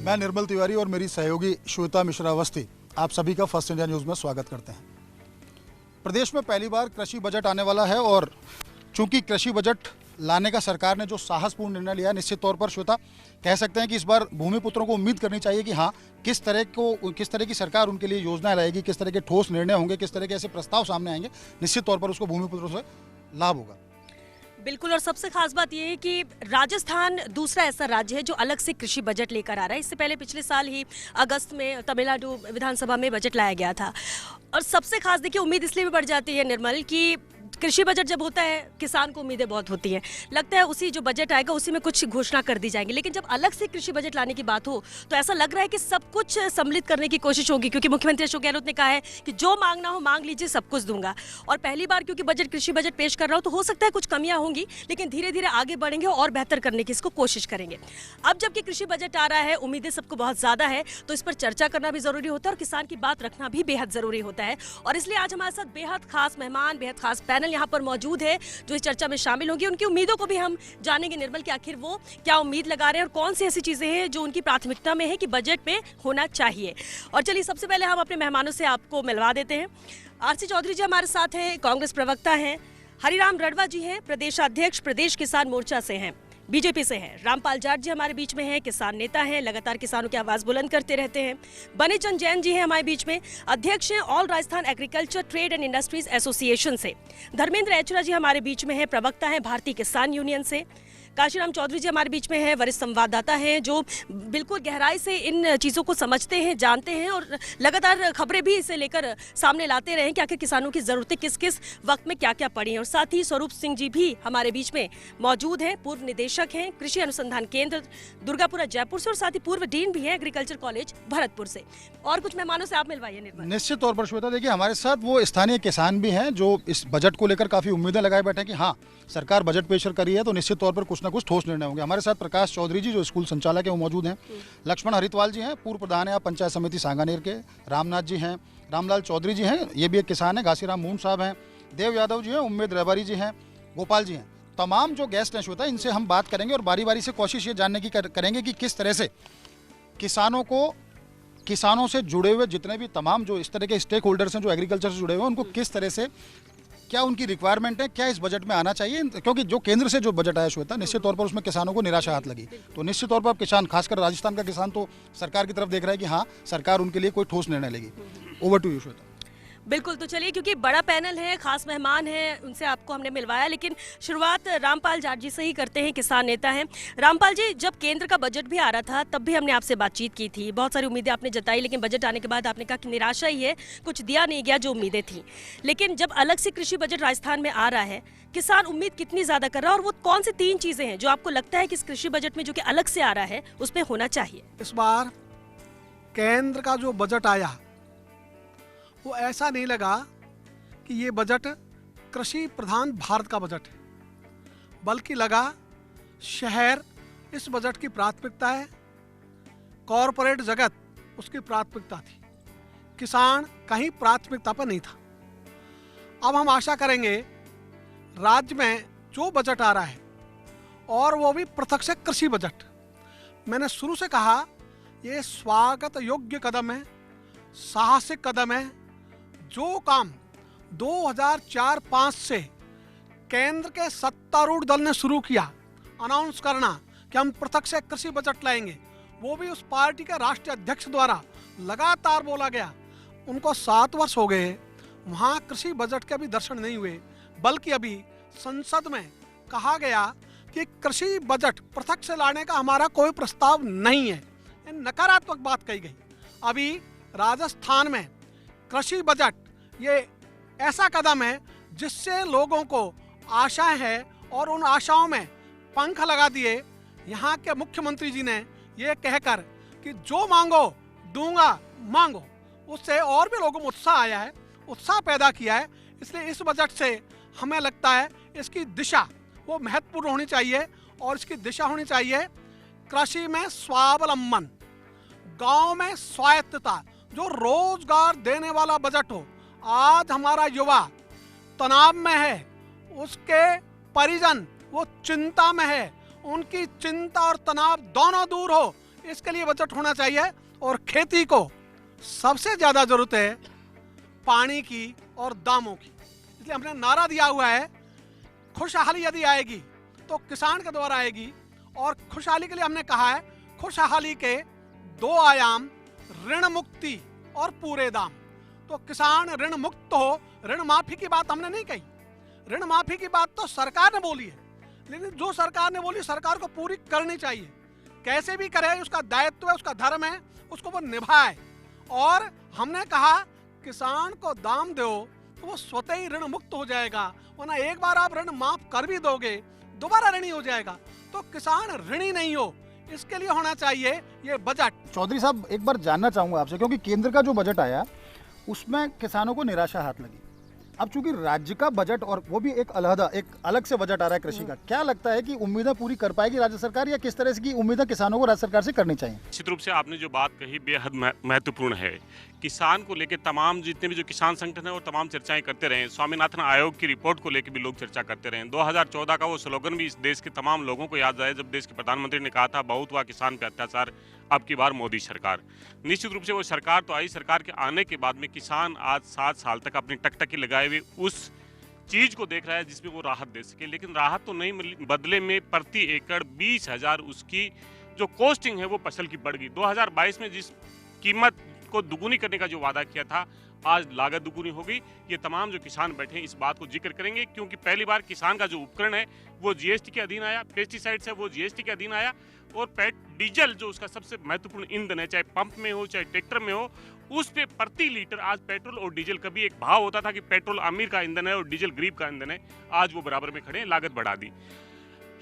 मैं निर्मल तिवारी और मेरी सहयोगी श्वेता मिश्रा अवस्थी आप सभी का फर्स्ट इंडिया न्यूज़ में स्वागत करते हैं। प्रदेश में पहली बार कृषि बजट आने वाला है और चूंकि कृषि बजट लाने का सरकार ने जो साहसपूर्ण निर्णय लिया, निश्चित तौर पर श्वेता कह सकते हैं कि इस बार भूमिपुत्रों को उम्मीद करनी चाहिए कि हाँ, किस तरह की सरकार उनके लिए योजनाएं लाएगी, किस तरह के ठोस निर्णय होंगे, किस तरह के ऐसे प्रस्ताव सामने आएंगे, निश्चित तौर पर उसको भूमिपुत्रों से लाभ होगा। बिल्कुल, और सबसे खास बात यह है कि राजस्थान दूसरा ऐसा राज्य है जो अलग से कृषि बजट लेकर आ रहा है। इससे पहले पिछले साल ही अगस्त में तमिलनाडु विधानसभा में बजट लाया गया था। और सबसे खास देखिए, उम्मीद इसलिए भी बढ़ जाती है निर्मल कि कृषि बजट जब होता है किसान को उम्मीदें बहुत होती हैं, लगता है उसी जो बजट आएगा उसी में कुछ घोषणा कर दी जाएंगी। लेकिन जब अलग से कृषि बजट लाने की बात हो तो ऐसा लग रहा है कि सब कुछ सम्मिलित करने की कोशिश होगी, क्योंकि मुख्यमंत्री अशोक गहलोत ने कहा है कि जो मांगना हो मांग लीजिए, सब कुछ दूंगा। और पहली बार क्योंकि बजट कृषि बजट पेश कर रहा हो तो हो सकता है कुछ कमियां होंगी, लेकिन धीरे धीरे आगे बढ़ेंगे और बेहतर करने की इसको कोशिश करेंगे। अब जबकि कृषि बजट आ रहा है, उम्मीदें सबको बहुत ज्यादा है, तो इस पर चर्चा करना भी जरूरी होता है और किसान की बात रखना भी बेहद जरूरी होता है। और इसलिए आज हमारे साथ बेहद खास मेहमान, बेहद खास पैनल यहाँ पर मौजूद है जो इस चर्चा में शामिल होंगे। उनकी उम्मीदों को भी हम जानेंगे निर्मल कि आखिर वो क्या उम्मीद लगा रहे हैं और कौन सी ऐसी चीजें हैं जो उनकी प्राथमिकता में है कि बजट में होना चाहिए। और चलिए सबसे पहले हम अपने मेहमानों से आपको मिलवा देते हैं। आरसी चौधरी जी हमारे साथ हैं, कांग्रेस प्रवक्ता हैं। हरिराम रडवा जी हैं, प्रदेशाध्यक्ष, प्रदेश किसान मोर्चा से हैं, बीजेपी से हैं। रामपाल जाट जी हमारे बीच में हैं, किसान नेता हैं, लगातार किसानों की आवाज बुलंद करते रहते हैं। बनीचंद जैन जी हैं हमारे बीच में, अध्यक्ष हैं all Rajasthan agriculture trade and industries association से। धर्मेंद्र एचरा जी हमारे बीच में हैं, प्रवक्ता हैं भारतीय किसान यूनियन से। काशीराम चौधरी जी हमारे बीच में हैं, वरिष्ठ संवाददाता हैं जो बिल्कुल गहराई से इन चीज़ों को समझते हैं, जानते हैं और लगातार खबरें भी इसे लेकर सामने लाते रहे कि आखिर किसानों की ज़रूरतें किस किस वक्त में क्या क्या पड़ी हैं। और साथ ही स्वरूप सिंह जी भी हमारे बीच में मौजूद हैं, पूर्व निदेशक हैं कृषि अनुसंधान केंद्र दुर्गापुरा जयपुर से और साथ ही पूर्व डीन भी हैं एग्रीकल्चर कॉलेज भरतपुर से। और कुछ मेहमानों से आप मिलवाइए निर्मल। निश्चित तौर पर श्वेता, देखिए हमारे साथ वो स्थानीय किसान भी हैं जो इस बजट को लेकर काफ़ी उम्मीदें लगाए बैठे हैं कि हाँ, सरकार बजट पेश कर रही है तो निश्चित तौर पर कुछ ना कुछ ठोस निर्णय होंगे। हमारे साथ प्रकाश चौधरी जी जो स्कूल संचालक है वो मौजूद हैं। लक्ष्मण हरितवाल जी हैं, पूर्व प्रधान है आप पंचायत समिति सांगानेर के। रामनाथ जी हैं, रामलाल चौधरी जी हैं, ये भी एक किसान है। घासीराम मून साहब हैं, देव यादव जी हैं, उम्मेद रहबारी जी हैं, गोपाल जी हैं। तमाम जो गेस्ट हैं श्वेता, इनसे हम बात करेंगे और बारी बारी से कोशिश ये जानने की करेंगे कि किस तरह से किसानों से जुड़े हुए जितने भी तमाम जो इस तरह के स्टेक होल्डर्स हैं जो एग्रीकल्चर से जुड़े हुए हैं, उनको किस तरह से क्या उनकी रिक्वायरमेंट है, क्या इस बजट में आना चाहिए। क्योंकि जो केंद्र से जो बजट आया श्वेता, निश्चित तौर पर उसमें किसानों को निराशा हाथ लगी। तो निश्चित तौर पर किसान, खासकर राजस्थान का किसान, तो सरकार की तरफ देख रहा है कि हाँ, सरकार उनके लिए कोई ठोस निर्णय लेगी। Over to you Shweta. बिल्कुल, तो चलिए क्योंकि बड़ा पैनल है, खास मेहमान हैं, उनसे आपको हमने मिलवाया, लेकिन शुरुआत रामपाल जाट जी से ही करते हैं, किसान नेता हैं। रामपाल जी, जब केंद्र का बजट भी आ रहा था तब भी हमने आपसे बातचीत की थी, बहुत सारी उम्मीदें आपने जताई, लेकिन बजट आने के बाद आपने कहा कि निराशा ही है, कुछ दिया नहीं गया जो उम्मीदें थी। लेकिन जब अलग से कृषि बजट राजस्थान में आ रहा है, किसान उम्मीद कितनी ज्यादा कर रहा है और वो कौन सी 3 चीजें हैं जो आपको लगता है कि इस कृषि बजट में जो कि अलग से आ रहा है उसमें होना चाहिए? इस बार केंद्र का जो बजट आया वो ऐसा नहीं लगा कि ये बजट कृषि प्रधान भारत का बजट है, बल्कि लगा शहर इस बजट की प्राथमिकता है, कॉरपोरेट जगत उसकी प्राथमिकता थी, किसान कहीं प्राथमिकता पर नहीं था। अब हम आशा करेंगे राज्य में जो बजट आ रहा है और वो भी पृथक से कृषि बजट, मैंने शुरू से कहा ये स्वागत योग्य कदम है, साहसिक कदम है। जो काम 2004-05 से केंद्र के सत्तारूढ़ दल ने शुरू किया, अनाउंस करना कि हम पृथक से कृषि बजट लाएंगे, वो भी उस पार्टी के राष्ट्रीय अध्यक्ष द्वारा लगातार बोला गया। उनको 7 वर्ष हो गए, वहाँ कृषि बजट के अभी दर्शन नहीं हुए, बल्कि अभी संसद में कहा गया कि कृषि बजट पृथक से लाने का हमारा कोई प्रस्ताव नहीं है। नकारात्मक बात कही गई। अभी राजस्थान में कृषि बजट ये ऐसा कदम है जिससे लोगों को आशाएं है और उन आशाओं में पंख लगा दिए। यहाँ के मुख्यमंत्री जी ने ये कहकर कि जो मांगो दूंगा मांगो, उससे और भी लोगों में उत्साह आया है, उत्साह पैदा किया है। इसलिए इस बजट से हमें लगता है इसकी दिशा वो महत्वपूर्ण होनी चाहिए और इसकी दिशा होनी चाहिए कृषि में स्वावलंबन, गांव में स्वायत्तता, जो रोजगार देने वाला बजट हो। आज हमारा युवा तनाव में है, उसके परिजन वो चिंता में है, उनकी चिंता और तनाव दोनों दूर हो, इसके लिए बजट होना चाहिए। और खेती को सबसे ज़्यादा ज़रूरत है पानी की और दामों की, इसलिए हमने नारा दिया हुआ है खुशहाली यदि आएगी तो किसान के द्वारा आएगी। और खुशहाली के लिए हमने कहा है खुशहाली के 2 आयाम, ऋण मुक्ति और पूरे दाम। तो किसान ऋण मुक्त हो, ऋण माफी की बात हमने नहीं कही, ऋण माफी की बात तो सरकार ने बोली है, लेकिन जो सरकार ने बोली सरकार को पूरी करनी चाहिए। कैसे भी करे, उसका दायित्व है, उसका धर्म है, उसको वो निभाए। और हमने कहा किसान को दाम दो तो वो स्वतः ही ऋण मुक्त हो जाएगा, वरना एक बार आप ऋण माफ कर भी दोगे दोबारा ऋणी हो जाएगा। तो किसान ऋणी नहीं हो, इसके लिए होना चाहिए ये बजट। चौधरी साहब, एक बार जानना चाहूंगा आपसे, क्योंकि केंद्र का जो बजट आया उसमें किसानों को निराशा हाथ लगी। अब चूंकि राज्य का बजट और वो भी एक अलग से बजट आ रहा है कृषि का, क्या लगता है कि उम्मीदें पूरी कर पाएगी राज्य सरकार, या किस तरह से की उम्मीदें किसानों को राज्य सरकार से करनी चाहिए? निश्चित रूप से आपने जो बात कही बेहद महत्वपूर्ण है। किसान को लेकर तमाम जितने भी जो किसान संगठन है और तमाम चर्चाएं करते रहे। स्वामीनाथन आयोग की रिपोर्ट को लेकर भी लोग चर्चा करते रहे। 2014 का वो स्लोगन भी इस देश के तमाम लोगों को याद आया, जब देश के प्रधानमंत्री ने कहा था बहुत हुआ किसान पे अत्याचार, अब की बार मोदी सरकार। निश्चित रूप से वो सरकार तो आई, सरकार के आने के बाद में किसान आज 7 साल तक अपनी टकटकी लगाए हुए उस चीज को देख रहा है जिसमें वो राहत दे सके, लेकिन राहत तो नहीं मिली। बदले में प्रति एकड़ 20,000 उसकी जो कॉस्टिंग है वो फसल की बढ़ गई। 2022 में जिस कीमत को दुगुनी करने का जो वादा किया था, आज लागत दुगुनी हो गई। ये तमाम जो किसान बैठे हैं इस बात को जिक्र करेंगे, क्योंकि पहली बार किसान का जो उपकरण है वो जीएसटी के अधीन आया, पेस्टिसाइड्स है वो जीएसटी के अधीन आया, और डीजल जो उसका सबसे महत्वपूर्ण ईंधन है, चाहे पंप में हो चाहे ट्रैक्टर में हो, उस पे प्रति लीटर आज पेट्रोल और डीजल, कभी एक भाव होता था कि पेट्रोल अमीर का ईंधन है और डीजल गरीब का ईंधन है, आज वो बराबर में खड़े हैं, लागत बढ़ा दी।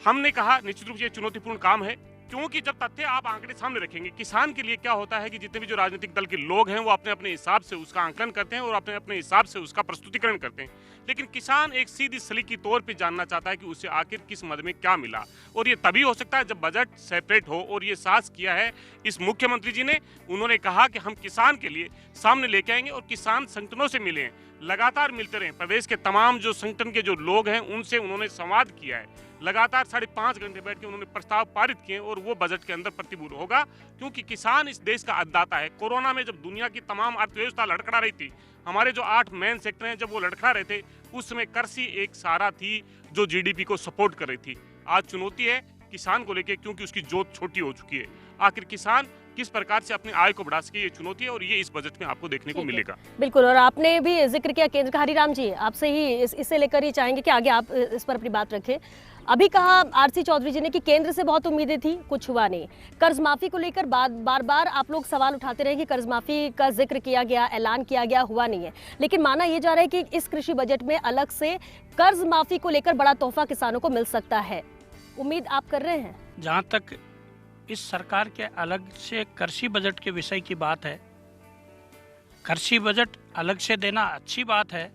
हमने कहा निश्चित रूप से ये चुनौतीपूर्ण काम है, क्योंकि जब तथ्य आप आंकड़े सामने रखेंगे, किसान के लिए क्या होता है कि जितने भी जो राजनीतिक दल के लोग हैं वो अपने अपने हिसाब से उसका आंकलन करते हैं और अपने अपने हिसाब से उसका प्रस्तुतिकरण करते हैं, लेकिन किसान एक सीधी सलीकी तौर पे जानना चाहता है कि उसे आखिर किस मद में क्या मिला। और ये तभी हो सकता है जब बजट सेपरेट हो, और ये साहस किया है इस मुख्यमंत्री जी ने। उन्होंने कहा कि हम किसान के लिए सामने लेके आएंगे और किसान संगठनों से मिले हैं, लगातार मिलते रहे। प्रदेश के तमाम जो संगठन के जो लोग हैं उनसे उन्होंने संवाद किया है, लगातार 5.5 घंटे बैठ के उन्होंने प्रस्ताव पारित किए, और वो बजट के अंदर प्रतिबूल होगा, क्योंकि किसान इस देश का अन्नदाता है। कोरोना में जब दुनिया की तमाम अर्थव्यवस्था लड़खड़ा रही थी, हमारे जो 8 मेन सेक्टर हैं जब वो लड़खड़ा रहे थे, उस समय कृषि एक सहारा थी जो जीडीपी को सपोर्ट कर रही थी। आज चुनौती है किसान को लेकर, क्योंकि उसकी जोत छोटी हो चुकी है। आखिर किसान किस प्रकार से अपनी आय को बढ़ा सके, ये चुनौती है, और ये इस बजट में आपको देखने को मिलेगा। बिल्कुल, और आपने भी जिक्र किया केंद्र का। हरिराम जी, आपसे ही इससे लेकर ही चाहेंगे कि आगे आप इस पर अपनी बात रखें। अभी कहा आरसी चौधरी जी ने कि केंद्र से बहुत उम्मीदें थी, कुछ हुआ नहीं। कर्ज माफी को लेकर बार बार आप लोग सवाल उठाते रहे कि कर्ज माफी का जिक्र किया गया, ऐलान किया गया, हुआ नहीं है, लेकिन माना यह जा रहा है कि इस कृषि बजट में अलग से कर्ज माफी को लेकर बड़ा तोहफा किसानों को मिल सकता है। उम्मीद आप कर रहे हैं? जहाँ तक इस सरकार के अलग से कृषि बजट के विषय की बात है, कृषि बजट अलग से देना अच्छी बात है,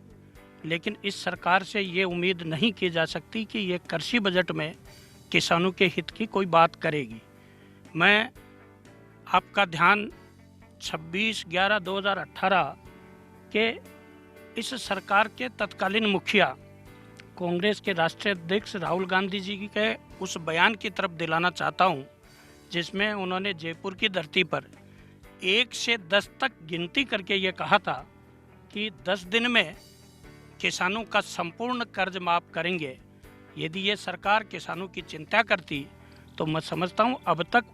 लेकिन इस सरकार से ये उम्मीद नहीं की जा सकती कि ये कृषि बजट में किसानों के हित की कोई बात करेगी। मैं आपका ध्यान 26/11/2018 के इस सरकार के तत्कालीन मुखिया कांग्रेस के राष्ट्रीय अध्यक्ष राहुल गांधी जी के उस बयान की तरफ दिलाना चाहता हूं, जिसमें उन्होंने जयपुर की धरती पर 1 से 10 तक गिनती करके ये कहा था कि 10 दिन में किसानों का संपूर्ण कर्ज माफ करेंगे। यदि ये सरकार किसानों की चिंता करती तो मैं समझता हूँ अब तक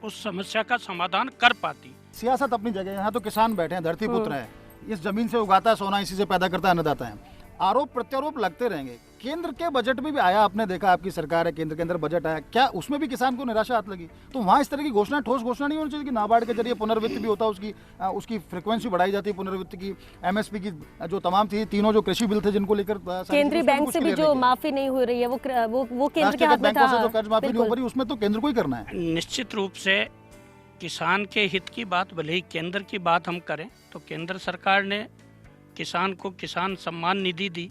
उस समस्या का समाधान कर पाती। सियासत अपनी जगह, यहाँ तो किसान बैठे हैं, धरती पुत्र है, इस जमीन से उगाता है सोना, इसी से पैदा करता है अन्नदाता है। आरोप प्रत्यारोप लगते रहेंगे। केंद्र के बजट में भी आया, आपने देखा आपकी सरकार है, केंद्र के अंदर बजट आया, क्या उसमें भी किसान को निराशा हाथ लगी? तो वहाँ इस तरह की घोषणा, ठोस घोषणा नहीं होनी चाहिए कि नाबार्ड के जरिए पुनर्वित्त भी होता है, उसकी फ्रिक्वेंसी बढ़ाई जाती है, पुनर्वित्त की, एमएसपी की जो तमाम थी, तीनों जो कृषि बिल थे जिनको लेकर केंद्रीय बैंक से भी जो माफी नहीं हो रही है वो केंद्र के हाथ में था। जो कर्ज माफी नहीं हो रही उसमें तो केंद्र को ही करना है। निश्चित रूप से किसान के हित की बात, भले ही केंद्र की बात हम करें तो केंद्र सरकार ने किसान को किसान सम्मान निधि दी।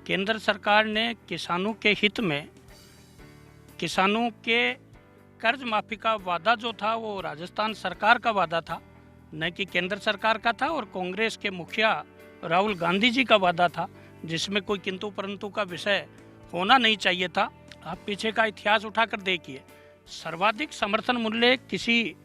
केंद्र सरकार ने किसानों के हित में किसानों के कर्ज माफी का वादा जो था वो राजस्थान सरकार का वादा था, न कि केंद्र सरकार का था, और कांग्रेस के मुखिया राहुल गांधी जी का वादा था, जिसमें कोई किंतु परंतु का विषय होना नहीं चाहिए था। आप पीछे का इतिहास उठाकर देखिए, सर्वाधिक समर्थन मूल्य किसी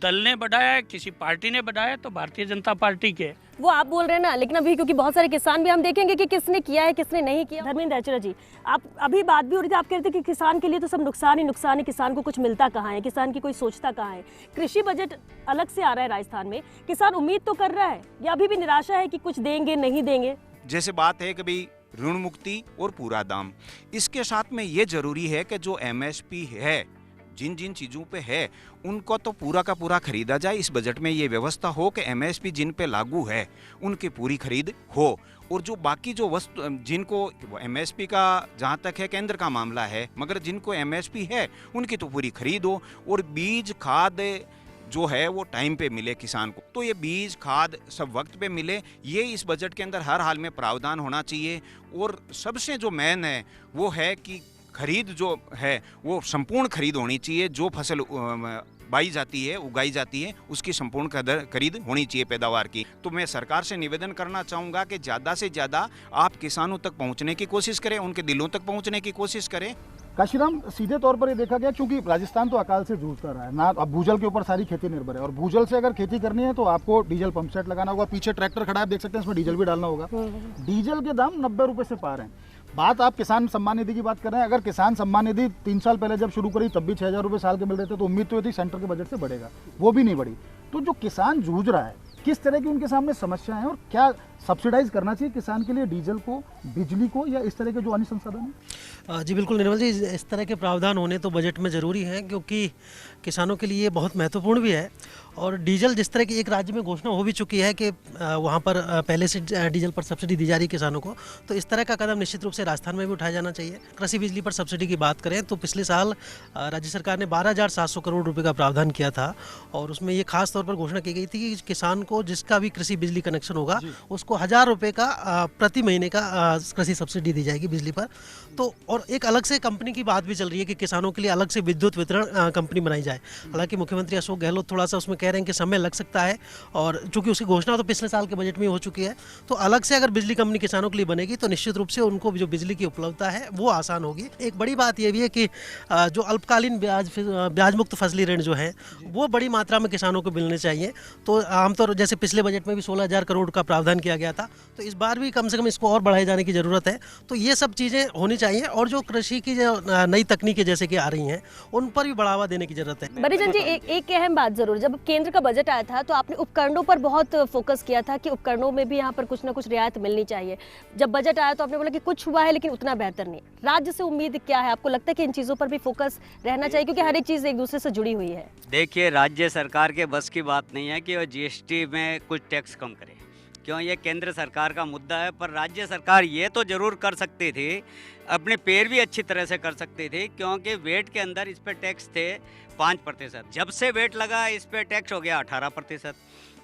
दल ने बढ़ाया है, किसी पार्टी ने बढ़ाया है, तो भारतीय जनता पार्टी के। वो आप बोल रहे हैं ना, लेकिन अभी क्योंकि बहुत सारे किसान भी हम देखेंगे कि किसने किया है किसने नहीं किया। धर्मेंद्र आचार्य जी, आप अभी बात भी हो रही थी, आप कह रहे थे कि किसान के लिए तो सब नुकसान ही नुकसान है, किसान को कुछ मिलता कहाँ है, किसान की कोई सोचता कहाँ है। कृषि बजट अलग से आ रहा है राजस्थान में, किसान उम्मीद तो कर रहा है या अभी भी निराशा है कि कुछ देंगे नहीं देंगे? जैसे बात है कभी ऋण मुक्ति और पूरा दाम, इसके साथ में ये जरूरी है कि जो एमएसपी है जिन जिन चीज़ों पे है उनको तो पूरा का पूरा खरीदा जाए। इस बजट में ये व्यवस्था हो कि एमएसपी जिन पे लागू है उनकी पूरी खरीद हो, और जो बाकी जो वस्तु जिनको एमएसपी का जहाँ तक है केंद्र का मामला है, मगर जिनको एमएसपी है उनकी तो पूरी खरीद हो, और बीज खाद जो है वो टाइम पे मिले किसान को। तो ये बीज खाद सब वक्त पे मिले, ये इस बजट के अंदर हर हाल में प्रावधान होना चाहिए। और सबसे जो मेन है वो है कि खरीद जो है वो संपूर्ण खरीद होनी चाहिए। जो फसल बाई जाती है उगाई जाती है उसकी संपूर्ण खरीद होनी चाहिए पैदावार की। तो मैं सरकार से निवेदन करना चाहूँगा कि ज़्यादा से ज़्यादा आप किसानों तक पहुँचने की कोशिश करें, उनके दिलों तक पहुँचने की कोशिश करें। काशीराम, सीधे तौर पर ये देखा गया क्योंकि राजस्थान तो अकाल से जूझता रहा है ना, अब भूजल के ऊपर सारी खेती निर्भर है, और भूजल से अगर खेती करनी है तो आपको डीजल पंप सेट लगाना होगा। पीछे ट्रैक्टर खड़ा है, देख सकते हैं, इसमें डीजल भी डालना होगा। डीजल के दाम 90 रुपए से पार हैं। बात आप किसान सम्मान निधि की बात कर रहे हैं, अगर किसान सम्मान निधि 3 साल पहले जब शुरू करी तब भी 6,000 रुपये साल के मिल रहे थे, तो उम्मीद तो ये थी सेंटर के बजट से बढ़ेगा, वो भी नहीं बढ़ी। तो जो किसान जूझ रहा है, किस तरह की उनके सामने समस्याएं हैं और क्या सब्सिडाइज करना चाहिए किसान के लिए डीजल को, बिजली को, या इस तरह के जो अन्य संसाधन हैं? जी बिल्कुल निर्मल जी, इस तरह के प्रावधान होने तो बजट में ज़रूरी है, क्योंकि किसानों के लिए बहुत महत्वपूर्ण भी है। और डीजल जिस तरह की एक राज्य में घोषणा हो भी चुकी है कि वहाँ पर पहले से डीजल पर सब्सिडी दी जा रही है किसानों को, तो इस तरह का कदम निश्चित रूप से राजस्थान में भी उठाया जाना चाहिए। कृषि बिजली पर सब्सिडी की बात करें तो पिछले साल राज्य सरकार ने 12,700 करोड़ रुपये का प्रावधान किया था, और उसमें ये खास तौर पर घोषणा की गई थी कि किसान को जिसका भी कृषि बिजली कनेक्शन होगा उसको 1,000 रुपये का प्रति महीने का कृषि सब्सिडी दी जाएगी बिजली पर। तो और एक अलग से कंपनी की बात भी चल रही है कि किसानों के लिए अलग से विद्युत वितरण कंपनी बनाई जाए। हालांकि मुख्यमंत्री अशोक गहलोत थोड़ा सा उसमें कह रहे हैं कि समय लग सकता है, और चूंकि उसकी घोषणा तो पिछले साल के बजट में हो चुकी है, तो अलग से अगर बिजली कंपनी किसानों के लिए बनेगी तो निश्चित रूप से उनको जो बिजली की उपलब्धता है वो आसान होगी। एक बड़ी बात यह भी है कि जो अल्पकालीन ब्याज मुक्त फसली ऋण जो है वो बड़ी मात्रा में किसानों को मिलने चाहिए। तो आमतौर जैसे पिछले बजट में भी 16,000 करोड़ का प्रावधान किया गया था, तो इस बार भी कम से कम इसको और बढ़ाए जाने की ज़रूरत है। तो ये सब चीज़ें होनी चाहिए, और जो कृषि की जो नई तकनीकें जैसे कि आ रही हैं उन पर भी बढ़ावा देने की जरूरत है। बरीजन जी, एक अहम बात जरूर, जब केंद्र का बजट आया था तो आपने उपकरणों पर बहुत फोकस किया था कि उपकरणों में भी यहाँ पर कुछ ना कुछ रियायत मिलनी चाहिए। जब बजट आया तो आपने बोला कि कुछ हुआ है लेकिन उतना बेहतर नहीं। राज्य से उम्मीद क्या है? आपको लगता है कि इन चीज़ों पर भी फोकस रहना चाहिए, क्योंकि हर एक चीज़ एक दूसरे से जुड़ी हुई है? देखिए, राज्य सरकार के बस की बात नहीं है कि वो जीएसटी में कुछ टैक्स कम करे, क्यों, ये केंद्र सरकार का मुद्दा है। पर राज्य सरकार ये तो जरूर कर सकती थी, अपने पैर भी अच्छी तरह से कर सकती थी, क्योंकि वेट के अंदर इस पे टैक्स थे 5%। जब से वेट लगा इस पे टैक्स हो गया 18%।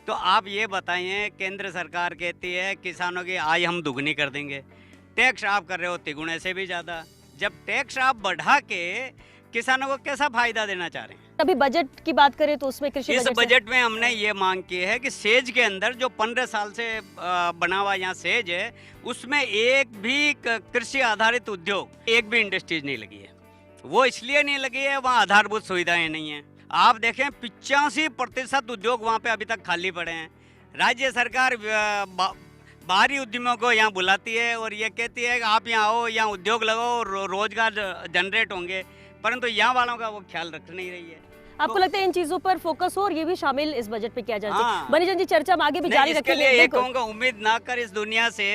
तो आप ये बताइए, केंद्र सरकार कहती है किसानों की आय हम दुगनी कर देंगे, टैक्स आप कर रहे हो तिगुने से भी ज़्यादा। जब टैक्स आप बढ़ा के किसानों को कैसा फायदा देना चाह रहे हैं? अभी बजट की बात करें तो उसमें कृषि इस बजट में हमने ये मांग की है कि सेज के अंदर जो 15 साल से बना हुआ यहाँ सेज है, उसमें एक भी कृषि आधारित उद्योग, एक भी इंडस्ट्रीज नहीं लगी है। वो इसलिए नहीं लगी है, वहाँ आधारभूत सुविधाएं नहीं है। आप देखें 85% उद्योग वहाँ पे अभी तक खाली पड़े हैं। राज्य सरकार बाहरी उद्यमियों को यहाँ बुलाती है और ये कहती है कि आप यहाँ आओ, यहाँ उद्योग लगाओ, रोजगार जनरेट होंगे, परंतु यहाँ वालों का वो ख्याल रख नहीं रही है। आपको लगता है इन चीजों पर फोकस हो और ये भी शामिल इस बजट पे किया जाना चाहिए? बनीजन जी, चर्चा हम आगे भी जारी रखेंगे। ये कहूँगा, उम्मीद ना कर इस दुनिया से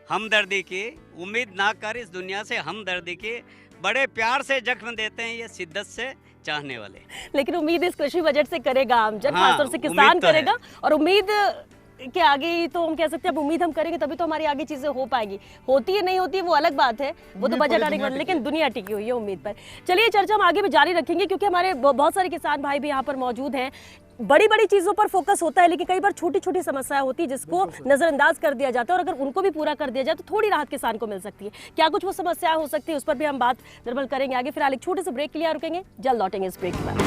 हमदर्दी की, उम्मीद ना कर इस दुनिया से हमदर्दी की, बड़े प्यार से जख्म देते हैं ये शिद्दत से चाहने वाले। लेकिन उम्मीद इस कृषि बजट से करेगा आमजन, खासतौर से किसान करेगा, और उम्मीद के आगे ही तो हम कह सकते हैं, अब उम्मीद हम करेंगे तभी तो हमारी आगे चीजें हो पाएंगी। होती है नहीं होती है वो अलग बात है, वो तो बजट आने के बाद, लेकिन दुनिया टिकी हुई है उम्मीद पर। चलिए, चर्चा हम आगे भी जारी रखेंगे, क्योंकि हमारे बहुत सारे किसान भाई भी यहाँ पर मौजूद हैं। बड़ी बड़ी चीजों पर फोकस होता है, लेकिन कई बार छोटी छोटी समस्याएं होती है जिसको नजरअंदाज कर दिया जाता है, और अगर उनको भी पूरा कर दिया जाए तो थोड़ी राहत किसान को मिल सकती है। क्या कुछ वो समस्याएं हो सकती है, उस पर भी हम बात निर्मल करेंगे आगे। फिलहाल एक छोटे से ब्रेक के लिए रुकेंगे, जल्द लौटेंगे इस ब्रेक के बाद।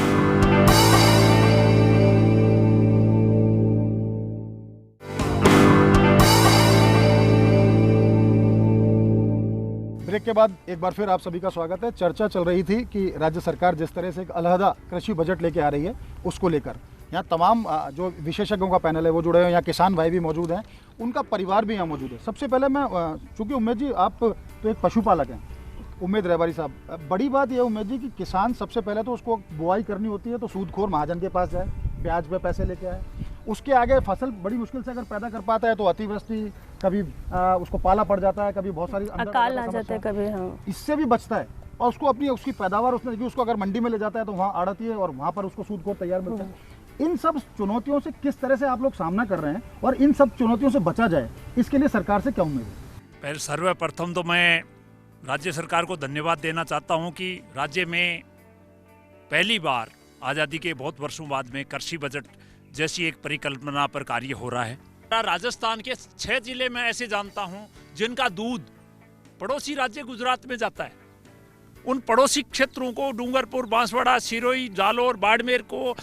ब्रेक के बाद एक बार फिर आप सभी का स्वागत है। चर्चा चल रही थी कि राज्य सरकार जिस तरह से एक अलहदा कृषि बजट लेके आ रही है उसको लेकर यहाँ तमाम जो विशेषज्ञों का पैनल है वो जुड़े हुए हैं, यहाँ किसान भाई भी मौजूद हैं, उनका परिवार भी यहाँ मौजूद है। सबसे पहले मैं चूँकि उमेद जी आप तो एक पशुपालक हैं, उमेद रहबारी साहब, बड़ी बात यह उमेद जी कि किसान सबसे पहले तो उसको बुआई करनी होती है तो सूदखोर महाजन के पास जाए, ब्याज पे पैसे लेके आए, उसके आगे फसल बड़ी मुश्किल से अगर पैदा कर पाता है तो अतिवृष्टि, कभी उसको पाला पड़ जाता है, कभी बहुत सारी अकाल आ जाता है कभी, हाँ, इससे भी बचता है और उसको अपनी उसकी पैदावार उसने देखी, उसको अगर मंडी में ले जाता है तो वहाँ आड़ती है और वहाँ पर उसको सूदखोर तैयार मिलता है। इन सब चुनौतियों से किस तरह से आप लोग सामना कर रहे हैं और इन सब चुनौतियों से बचा जाए इसके लिए सरकार से क्या उम्मीद है? पहले सर्वप्रथम तो मैं राज्य सरकार को धन्यवाद देना चाहता हूं कि राज्य में पहली बार आज़ादी के बहुत वर्षों बाद में कृषि बजट जैसी एक परिकल्पना पर कार्य हो रहा है। राजस्थान के 6 जिले में ऐसे जानता हूं जिनका दूध पड़ोसी राज्य गुजरात में जाता है। उन पड़ोसी क्षेत्रों को डूंगरपुर, बांसवाड़ा, सिरोही, जालोर, बाड़मेर को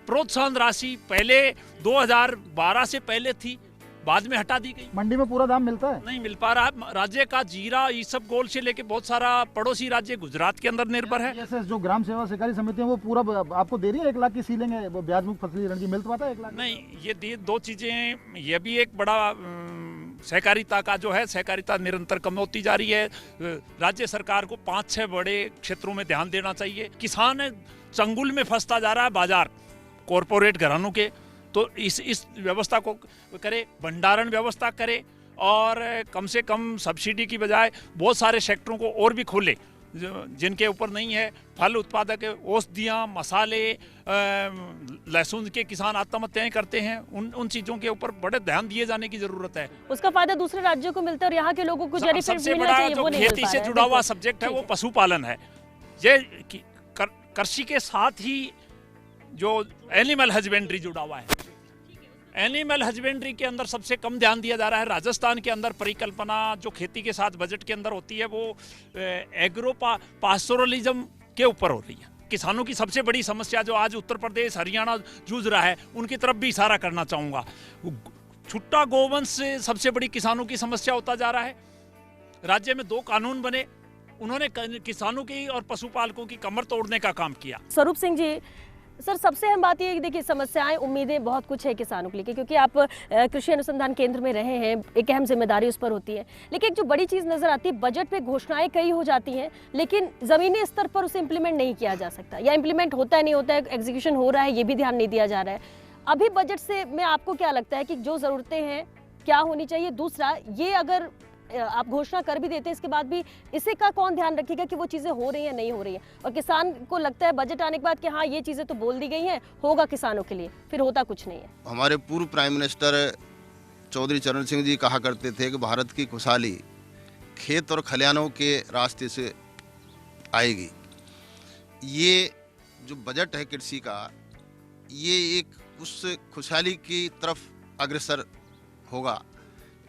प्रोत्साहन राशि पहले 2012 से पहले थी, बाद में हटा दी गई। मंडी में पूरा दाम मिलता है? नहीं मिल पा रहा। राज्य का जीरा ईसबगोल से लेके बहुत सारा पड़ोसी राज्य गुजरात के अंदर निर्भर है। जैसे जो ग्राम सेवा सहकारी समिति है वो पूरा आपको दे रही है 1 लाख की सीलिंग है, वो ब्याज मुक्त फसली ऋण की मिल पाता है 1 लाख? नहीं, ये 2 चीजें, ये भी एक बड़ा सहकारिता का जो है, सहकारिता निरंतर कम होती जा रही है। राज्य सरकार को 5-6 बड़े क्षेत्रों में ध्यान देना चाहिए। किसान चंगुल में फंसता जा रहा है बाजार कॉरपोरेट घरानों के, तो इस व्यवस्था को करे, भंडारण व्यवस्था करे और कम से कम सब्सिडी की बजाय बहुत सारे सेक्टरों को और भी खोले जिनके ऊपर नहीं है। फल उत्पादक, औषधियाँ, मसाले, लहसुन के किसान आत्महत्याएं करते हैं, उन चीज़ों के ऊपर बड़े ध्यान दिए जाने की जरूरत है। उसका फायदा दूसरे राज्यों को मिलता है और यहाँ के लोगों को सबसे बड़ा जो खेती से जुड़ा हुआ सब्जेक्ट है वो पशुपालन है। ये कृषि के साथ ही जो एनिमल हस्बेंड्री जुड़ा हुआ है, एनिमल हस्बेंड्री के अंदर सबसे कम ध्यान दिया जा रहा है। राजस्थान के अंदर परिकल्पना जो खेती के साथ बजट के अंदर होती है वो एग्रो पास्टोरलिज्म के ऊपर हो रही है। किसानों की सबसे बड़ी समस्या जो आज उत्तर प्रदेश, हरियाणा जूझ रहा है, उनकी तरफ भी इशारा करना चाहूँगा। छुट्टा गोवंश से सबसे बड़ी किसानों की समस्या होता जा रहा है। राज्य में 2 कानून बने, उन्होंने किसानों की और पशुपालकों की कमर तोड़ने का काम किया। स्वरूप सिंह जी, सर सबसे अहम बात ये है कि देखिए समस्याएं, उम्मीदें बहुत कुछ है किसानों के लिए, क्योंकि आप कृषि अनुसंधान केंद्र में रहे हैं, एक अहम जिम्मेदारी उस पर होती है। लेकिन एक जो बड़ी चीज़ नज़र आती है, बजट पे घोषणाएं कई हो जाती हैं लेकिन ज़मीनी स्तर पर उसे इम्प्लीमेंट नहीं किया जा सकता, या इम्प्लीमेंट होता है नहीं होता है, एग्जीक्यूशन हो रहा है ये भी ध्यान नहीं दिया जा रहा है। अभी बजट से में आपको क्या लगता है कि जो ज़रूरतें हैं क्या होनी चाहिए? दूसरा, ये अगर आप घोषणा कर भी देते हैं इसके बाद भी इसे का कौन ध्यान रखेगा कि वो चीज़ें हो रही हैं नहीं हो रही हैं? और किसान को लगता है बजट आने के बाद कि हाँ ये चीज़ें तो बोल दी गई हैं, होगा किसानों के लिए, फिर होता कुछ नहीं है। हमारे पूर्व प्राइम मिनिस्टर चौधरी चरण सिंह जी कहा करते थे कि भारत की खुशहाली खेत और खलिहानों के रास्ते से आएगी। ये जो बजट है कृषि का, ये एक उस खुशहाली की तरफ अग्रसर होगा,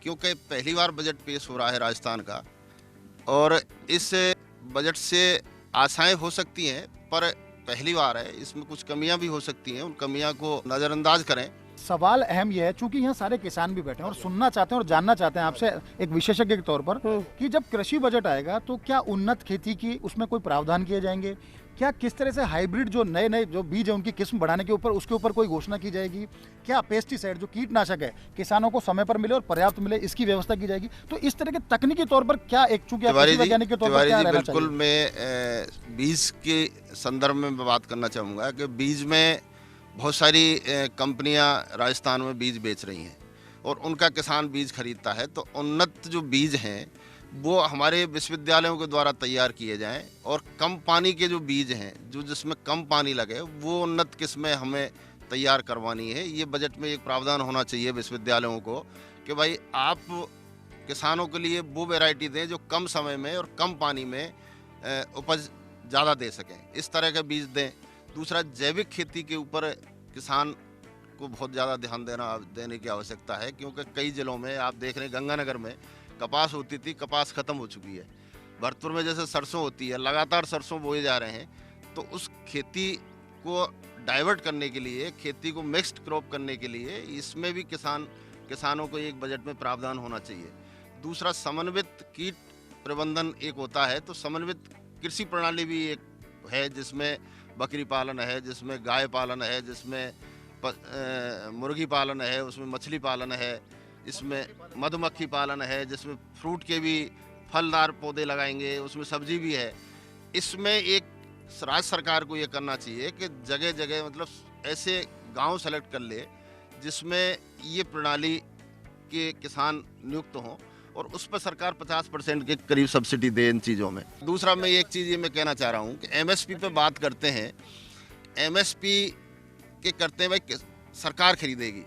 क्योंकि पहली बार बजट पेश हो रहा है राजस्थान का और इस बजट से आशाएं हो सकती हैं, पर पहली बार है, इसमें कुछ कमियां भी हो सकती हैं, उन कमियां को नज़रअंदाज करें। सवाल अहम यह है, चूंकि यहाँ सारे किसान भी बैठे हैं और सुनना चाहते हैं और जानना चाहते हैं आपसे एक विशेषज्ञ के तौर पर कि जब कृषि बजट आएगा तो क्या उन्नत खेती की उसमें कोई प्रावधान किए जाएंगे? क्या किस तरह से हाइब्रिड जो नए जो बीज है उनकी किस्म बढ़ाने के ऊपर उसके ऊपर कोई घोषणा की जाएगी? क्या पेस्टिसाइड जो कीटनाशक है किसानों को समय पर मिले और पर्याप्त मिले, इसकी व्यवस्था की जाएगी? तो इस तरह के तकनीकी तौर पर क्या एक चूंकि वैज्ञानिक के तौर पर क्या रहना चाहिए? बिल्कुल, मैं बीज के संदर्भ में बात करना चाहूँगा कि बीज में बहुत सारी कंपनियां राजस्थान में बीज बेच रही हैं और उनका किसान बीज खरीदता है, तो उन्नत जो बीज हैं वो हमारे विश्वविद्यालयों के द्वारा तैयार किए जाएं और कम पानी के जो बीज हैं, जो जिसमें कम पानी लगे, वो उन्नत किस्में हमें तैयार करवानी है। ये बजट में एक प्रावधान होना चाहिए विश्वविद्यालयों को कि भाई आप किसानों के लिए वो वैरायटी दें जो कम समय में और कम पानी में उपज ज़्यादा दे सकें, इस तरह के बीज दें। दूसरा, जैविक खेती के ऊपर किसान को बहुत ज़्यादा ध्यान देने की आवश्यकता है, क्योंकि कई जिलों में आप देख रहे हैं, गंगानगर में कपास होती थी, कपास ख़त्म हो चुकी है। भरतपुर में जैसे सरसों होती है, लगातार सरसों बोए जा रहे हैं, तो उस खेती को डाइवर्ट करने के लिए, खेती को मिक्स्ड क्रॉप करने के लिए इसमें भी किसानों को एक बजट में प्रावधान होना चाहिए। दूसरा, समन्वित कीट प्रबंधन एक होता है, तो समन्वित कृषि प्रणाली भी एक है, जिसमें बकरी पालन है, जिसमें गाय पालन है, जिसमें मुर्गी पालन है, उसमें मछली पालन है, इसमें मधुमक्खी पालन है, जिसमें फ्रूट के भी फलदार पौधे लगाएंगे, उसमें सब्जी भी है। इसमें एक राज्य सरकार को ये करना चाहिए कि जगह जगह मतलब ऐसे गांव सेलेक्ट कर ले जिसमें ये प्रणाली के किसान नियुक्त हों और उस पर सरकार 50% के करीब सब्सिडी दे इन चीज़ों में। दूसरा मैं एक चीज़ ये मैं कहना चाह रहा हूँ कि एमएसपी पे बात करते हैं, एमएसपी के करते हैं भाई सरकार खरीदेगी,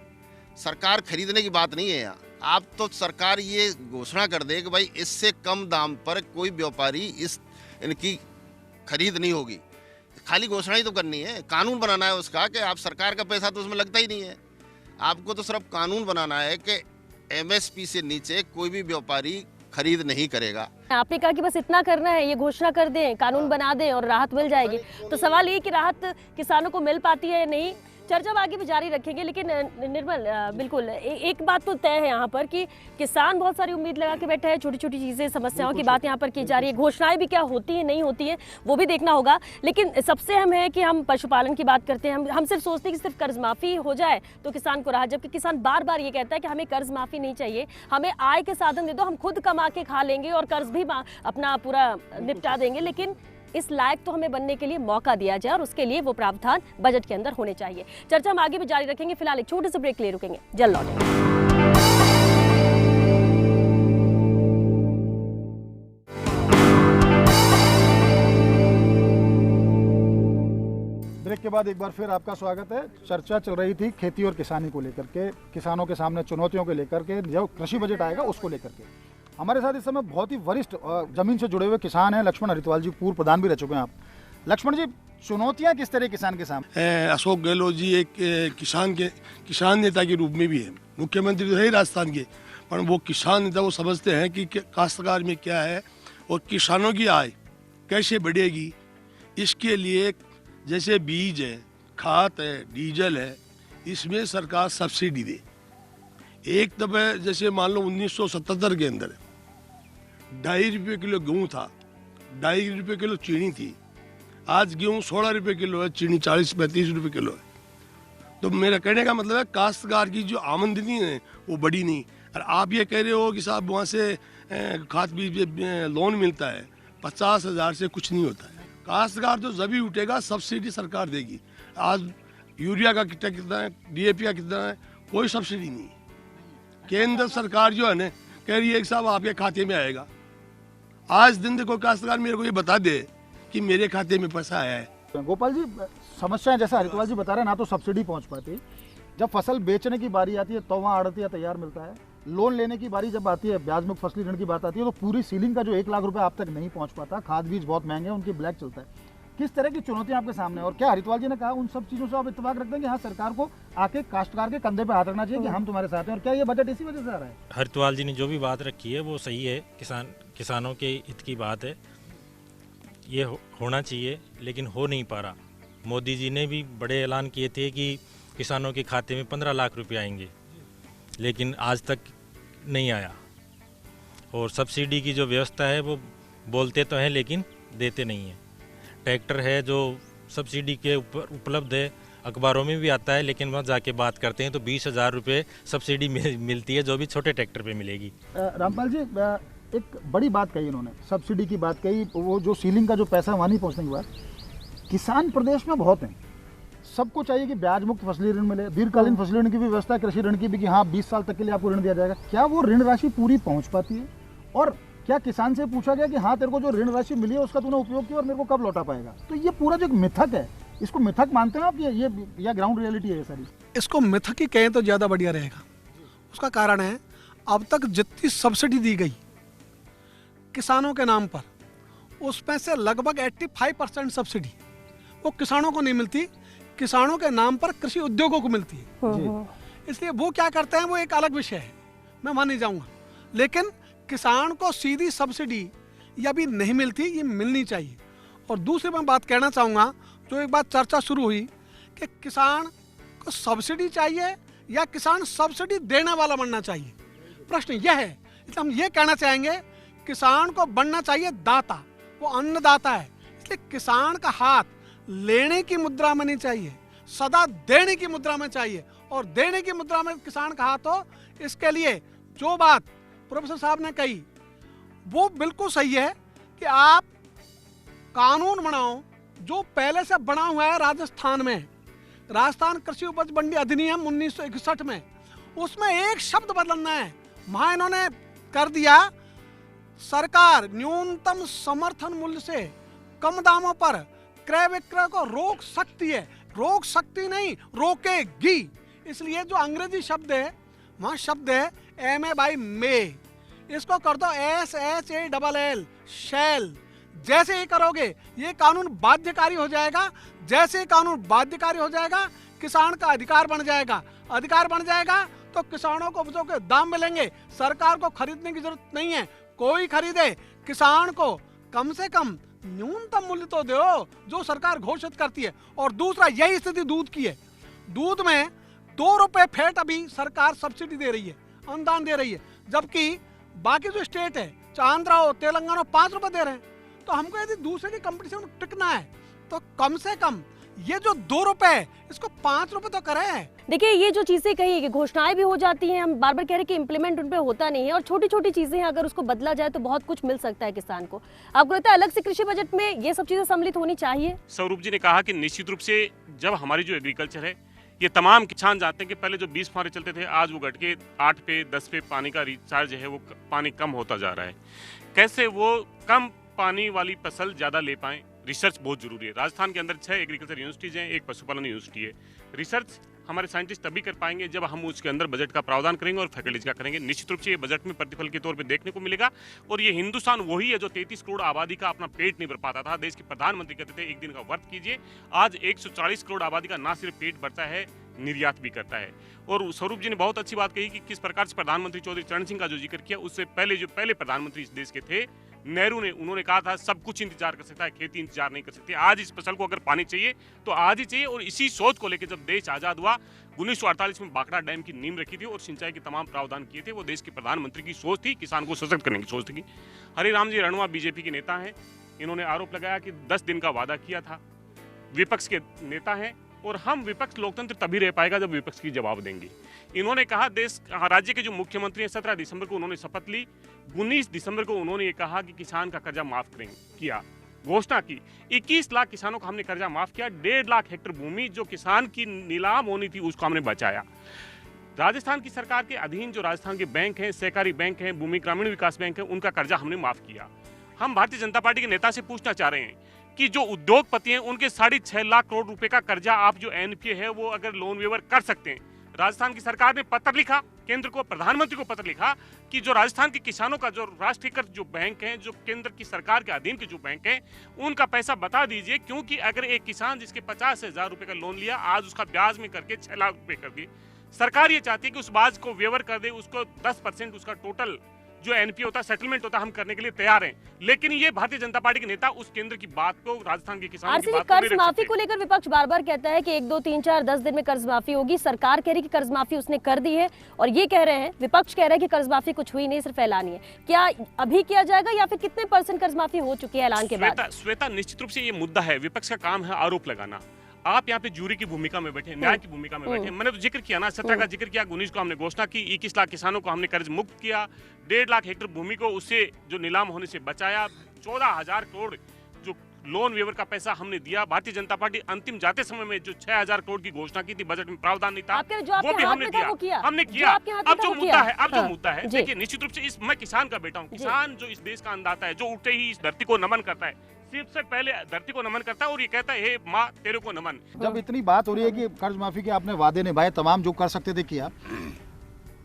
सरकार खरीदने की बात नहीं है यहाँ। आप तो सरकार ये घोषणा कर दे कि भाई इससे कम दाम पर कोई व्यापारी इनकी खरीद नहीं होगी, खाली घोषणा ही तो करनी है। कानून बनाना है उसका कि आप सरकार का पैसा तो उसमें लगता ही नहीं है, आपको तो सिर्फ कानून बनाना है कि एमएसपी से नीचे कोई भी व्यापारी खरीद नहीं करेगा। आपने कहा कि बस इतना करना है, ये घोषणा कर दें, कानून बना दें और राहत मिल जाएगी। तो सवाल ये कि राहत किसानों को मिल पाती है या नहीं, चर्चा हम आगे भी जारी रखेंगे। लेकिन निर्मल, बिल्कुल एक बात तो तय है यहाँ पर कि किसान बहुत सारी उम्मीद लगा के बैठा है, छोटी छोटी चीज़ें, समस्याओं की बात यहाँ पर की जा रही है, घोषणाएं भी क्या होती हैं नहीं होती हैं वो भी देखना होगा। लेकिन सबसे अहम है कि हम पशुपालन की बात करते हैं, हम सिर्फ सोचते हैं कि सिर्फ कर्ज माफ़ी हो जाए तो किसान को राहत, जबकि किसान बार बार ये कहता है कि हमें कर्ज माफ़ी नहीं चाहिए, हमें आय के साधन दे दो, हम खुद कमा के खा लेंगे और कर्ज भी अपना पूरा निपटा देंगे। लेकिन इस लायक तो हमें बनने के लिए मौका दिया जाए और उसके लिए वो प्रावधान बजट के अंदर होने चाहिए। चर्चा हम आगे भी जारी रखेंगे, फिलहाल एक छोटे से ब्रेक ले रुकेंगे, जल्द लौटेंगे। ब्रेक के बाद एक बार फिर आपका स्वागत है। चर्चा चल रही थी खेती और किसानी को लेकर के, किसानों के सामने चुनौतियों को लेकर के, जो कृषि बजट आएगा उसको लेकर के। हमारे साथ इस समय बहुत ही वरिष्ठ जमीन से जुड़े हुए किसान हैं, लक्ष्मण हरिद्वाल जी, पूर्व प्रधान भी रह चुके हैं आप। लक्ष्मण जी, चुनौतियां किस तरह किसान के सामने? अशोक गहलोत जी एक किसान नेता के रूप में भी है, मुख्यमंत्री तो है राजस्थान के, पर वो किसान नेता वो समझते हैं कि काश्तकार में क्या है और किसानों की आय कैसे बढ़ेगी। इसके लिए जैसे बीज है, खाद है, डीजल है, इसमें सरकार सब्सिडी दे। एक दफे जैसे मान लो 1977 के अंदर 2.5 रुपये किलो गेहूँ था, 2.5 रुपये किलो चीनी थी, आज गेहूँ 16 रुपये किलो है, चीनी 40-35 रुपये किलो है। तो मेरा कहने का मतलब है काश्तकार की जो आमदनी है वो बढ़ी नहीं। और आप ये कह रहे हो कि साहब वहाँ से खाद बीज लोन मिलता है, 50,000 से कुछ नहीं होता है। काश्तकार तो जब ही उठेगा सब्सिडी सरकार देगी। आज यूरिया का कितना है, DAP का कितना है, कोई सब्सिडी नहीं। केंद्र सरकार जो है ना कह रही है कि साहब आपके खाते में आएगा। आज दिन देखो काश्तकार मेरे को ये बता दे कि मेरे खाते में पैसा आया है। गोपाल जी, समस्याएं जैसा हरिद्वाल जी बता रहे हैं, ना तो सब्सिडी पहुंच पाती, जब फसल बेचने की बारी आती है तो वहाँ आड़तिया तैयार मिलता है, लोन लेने की बारी जब आती है, ब्याज मुक्त फसली ऋण की बात आती है तो पूरी सीलिंग का जो 1 लाख रुपए आप तक नहीं पहुंच पाता, खाद बीज बहुत महंगे हैं, उनकी ब्लैक चलता है। किस तरह की चुनौतियां आपके सामने, और क्या हरिद्वाल जी ने कहा उन सब चीज़ों से आप इत्तेफाक रखते हैं कि हाँ सरकार को आके काश्तकार के कंधे पे हाथ रखना चाहिए कि हम तुम्हारे साथ हैं, और क्या ये बजट इसी वजह से आ रहा है? हरिद्वाल जी ने जो भी बात रखी है वो सही है, किसानों के हित की बात है, ये होना चाहिए, लेकिन हो नहीं पा रहा। मोदी जी ने भी बड़े ऐलान किए थे कि किसानों के खाते में 15 लाख रुपए आएंगे, लेकिन आज तक नहीं आया। और सब्सिडी की जो व्यवस्था है वो बोलते तो हैं लेकिन देते नहीं हैं। ट्रैक्टर है जो सब्सिडी के ऊपर उपलब्ध है, अखबारों में भी आता है, लेकिन वहाँ जाके बात करते हैं तो 20,000 रुपये सब्सिडी मिलती है, जो भी छोटे ट्रैक्टर पे मिलेगी। रामपाल जी, एक बड़ी बात कही उन्होंने, सब्सिडी की बात कही, वो जो सीलिंग का जो पैसा वहाँ नहीं पहुँचने के बाद, किसान प्रदेश में बहुत हैं, सबको चाहिए कि ब्याज मुक्त फसली ऋण मिले, दीर्घकालीन फसली ऋण की भी व्यवस्था, कृषि ऋण की भी, कि हाँ 20 साल तक के लिए आपको ऋण दिया जाएगा। क्या वो ऋण राशि पूरी पहुँच पाती है? और क्या किसान से पूछा गया कि हाँ तेरे को जो ऋण राशि मिली है उसका तूने उपयोग किया और मेरे को कब लौटा पाएगा? तो ये पूरा जो एक मिथक है, इसको मिथक मानते हैं आप, ये ग्राउंड रियलिटी है सारी? इसको मिथक ही कहें तो ज़्यादा बढ़िया रहेगा। उसका कारण है अब तक जितनी सब्सिडी दी गई किसानों के नाम पर, उसमें से लगभग 85% सब्सिडी वो किसानों को नहीं मिलती, किसानों के नाम पर कृषि उद्योगों को मिलती है। इसलिए वो क्या करते हैं वो एक अलग विषय है, मैं वहाँ नहीं जाऊँगा। लेकिन किसान को सीधी सब्सिडी या भी नहीं मिलती, ये मिलनी चाहिए। और दूसरी मैं बात कहना चाहूँगा, जो एक बात चर्चा शुरू हुई कि किसान को सब्सिडी चाहिए या किसान सब्सिडी देने वाला बनना चाहिए, प्रश्न यह है। इसलिए हम ये कहना चाहेंगे किसान को बनना चाहिए दाता, वो अन्नदाता है। इसलिए किसान का हाथ लेने की मुद्रा में नहीं चाहिए, सदा देने की मुद्रा में चाहिए, और देने की मुद्रा में किसान का हाथ हो। इसके लिए जो बात प्रोफेसर साहब ने कही वो बिल्कुल सही है कि आप कानून बनाओ जो पहले से बना हुआ है राजस्थान में, राजस्थान कृषि उपज मंडी अधिनियम 1961 में, उसमें एक शब्द बदलना है। वहां इन्होंने कर दिया, सरकार न्यूनतम समर्थन मूल्य से कम दामों पर क्रय विक्रय को रोक सकती है, रोक सकती नहीं, रोकेगी। इसलिए जो अंग्रेजी शब्द है वहां शब्द है MA इसको कर दो SHALL, शैल। जैसे ही करोगे ये कानून बाध्यकारी हो जाएगा। जैसे ही कानून बाध्यकारी हो जाएगा किसान का अधिकार बन जाएगा। अधिकार बन जाएगा तो किसानों को उपजों के दाम मिलेंगे। सरकार को खरीदने की जरूरत नहीं है, कोई खरीदे, किसान को कम से कम न्यूनतम मूल्य तो दो जो सरकार घोषित करती है। और दूसरा, यही स्थिति दूध की है। दूध में 2 रुपए फैट अभी सरकार सब्सिडी दे रही है, अनुदान दे रही है, जबकि बाकी जो स्टेट है, चाहे आंध्रा हो, तेलंगाना हो, 5 रुपए दे रहे हैं। तो हमको यदि दूसरे की कंपटीशन में टिकना है तो कम से कम ये जो 2 रुपए है इसको 5 रुपए तो करें। देखिए, ये जो चीजें कही कि घोषणाएं भी हो जाती हैं, हम बार बार कह रहे हैं कि इम्प्लीमेंट उन पे होता नहीं है, और छोटी छोटी चीजें हैं, अगर उसको बदला जाए तो बहुत कुछ मिल सकता है किसान को। आपको लगता है अलग से कृषि बजट में ये सब चीजें सम्मिलित होनी चाहिए? स्वरूप जी ने कहा कि निश्चित रूप से जब हमारी जो एग्रीकल्चर है, ये तमाम किसान जानते हैं कि पहले जो 20 फुहारे चलते थे, आज वो घट के 8 पे 10 पे पानी का रिचार्ज है, वो पानी कम होता जा रहा है। कैसे वो कम पानी वाली फसल ज़्यादा ले पाएं, रिसर्च बहुत जरूरी है। राजस्थान के अंदर 6 एग्रीकल्चर यूनिवर्सिटीज़ हैं, 1 पशुपालन यूनिवर्सिटी है। रिसर्च हमारे साइंटिस्ट तभी कर पाएंगे जब हम उसके अंदर बजट का प्रावधान करेंगे और फैकल्टीज का करेंगे। निश्चित रूप से ये बजट में प्रतिफल के तौर पे देखने को मिलेगा। और ये हिंदुस्तान वही है जो 33 करोड़ आबादी का अपना पेट नहीं भर पाता था। देश के प्रधानमंत्री कहते थे एक दिन का व्रत कीजिए, आज 140 करोड़ आबादी का ना सिर्फ पेट भरता है, निर्यात भी करता है। और स्वरूप जी ने बहुत अच्छी बात कही कि किस प्रकार से प्रधानमंत्री चौधरी चरण सिंह का जो जिक्र किया, उससे पहले जो पहले प्रधानमंत्री इस देश के थे नेहरू ने, उन्होंने कहा था सब कुछ इंतजार कर सकता है, खेती इंतजार नहीं कर सकती। आज इस फसल को अगर पानी चाहिए तो आज ही चाहिए। और इसी सोच को लेकर जब देश आजाद हुआ, 1948 में बाकड़ा डैम की नींव रखी थी और सिंचाई के तमाम प्रावधान किए थे। वो देश के प्रधानमंत्री की सोच थी, किसान को सशक्त करने की सोच थी। हरिराम जी रणवा बीजेपी के नेता हैं, इन्होंने आरोप लगाया कि 10 दिन का वादा किया था। विपक्ष के नेता हैं और हम विपक्ष लोकतंत्र तभी रह पाएगा जब विपक्ष की जवाब देंगे। इन्होंने कहा राज्य के जो मुख्यमंत्री हैं 17 दिसंबर को उन्होंने शपथ ली, 19 दिसंबर को उन्होंने ये कहा कि किसान का कर्जा माफ करेंगे, किया, घोषणा की। 21 लाख किसानों का हमने कर्जा माफ किया। 1.5 लाख हेक्टेयर भूमि जो किसान की नीलाम होनी थी उसको हमने बचाया। राजस्थान की सरकार के अधीन जो राजस्थान के बैंक हैं, सहकारी बैंक हैं, भूमि ग्रामीण विकास बैंक है, उनका कर्जा हमने माफ किया। हम भारतीय जनता पार्टी के नेता से पूछना चाह रहे हैं कि जो उद्योगपति हैं उनके 6.5 लाख करोड़ रुपए का कर्जा आप जो एनपीए है वो अगर लोन वेवर कर सकते हैं। राजस्थान की सरकार ने पत्र लिखा केंद्र को, प्रधानमंत्री को पत्र लिखा कि जो राजस्थान के किसानों का जो राष्ट्रीयकृत जो बैंक हैं, जो केंद्र की सरकार के अधीन के जो बैंक हैं, उनका पैसा बता दीजिए। क्योंकि अगर एक किसान जिसके 50,000 रुपए का लोन लिया, आज उसका ब्याज में करके 6 लाख रुपए कर दिए। सरकार ये चाहती है कि उस ब्याज को वेवर कर दे, उसको 10% उसका टोटल जो एनपीए होता है, सेटलमेंट होता है, हम करने के लिए तैयार हैं। लेकिन ये भारतीय जनता पार्टी के नेता उस केंद्र की बात को, राजस्थान के किसानों की बात को कर्ज माफी को लेकर विपक्ष बार बार कहता है कि 1, 2, 3, 4, 10 दिन में कर्ज माफी होगी। सरकार कह रही कि कर्ज माफी उसने कर दी है, और ये कह रहे हैं, विपक्ष कह रहा है कि कर्ज माफी कुछ हुई नहीं, सिर्फ ऐलान है। क्या अभी किया जाएगा या फिर कितने % कर्ज माफी हो चुकी है ऐलान के बाद? श्वेता, निश्चित रूप से ये मुद्दा है। विपक्ष का काम है आरोप लगाना। आप यहाँ पे जूरी की भूमिका में बैठे, न्याय की भूमिका में बैठे। मैंने तो जिक्र किया ना, 17 का जिक्र किया, 19 को हमने घोषणा की, 21 लाख किसानों को हमने कर्ज मुक्त किया, 1.5 लाख हेक्टेयर भूमि को उससे जो नीलाम होने से बचाया, 14,000 करोड़ जो लोन वेवर का पैसा हमने दिया। भारतीय जनता पार्टी अंतिम जाते समय में जो 6,000 करोड़ की घोषणा की थी, बजट में प्रावधान नहीं था, वो भी हमने दिया, हमने किया। अब जो मुद्दा है, देखिए निश्चित रूप से मैं किसान का बेटा हूँ। किसान जो इस देश का अन्नदाता है, जो उठते ही इस धरती को नमन करता है, सबसे पहले धरती को नमन करता है और ये कहता है हे माँ तेरे को नमन। जब इतनी बात हो रही है कि कर्ज माफी के आपने वादे निभाए, तमाम जो कर सकते थे किया,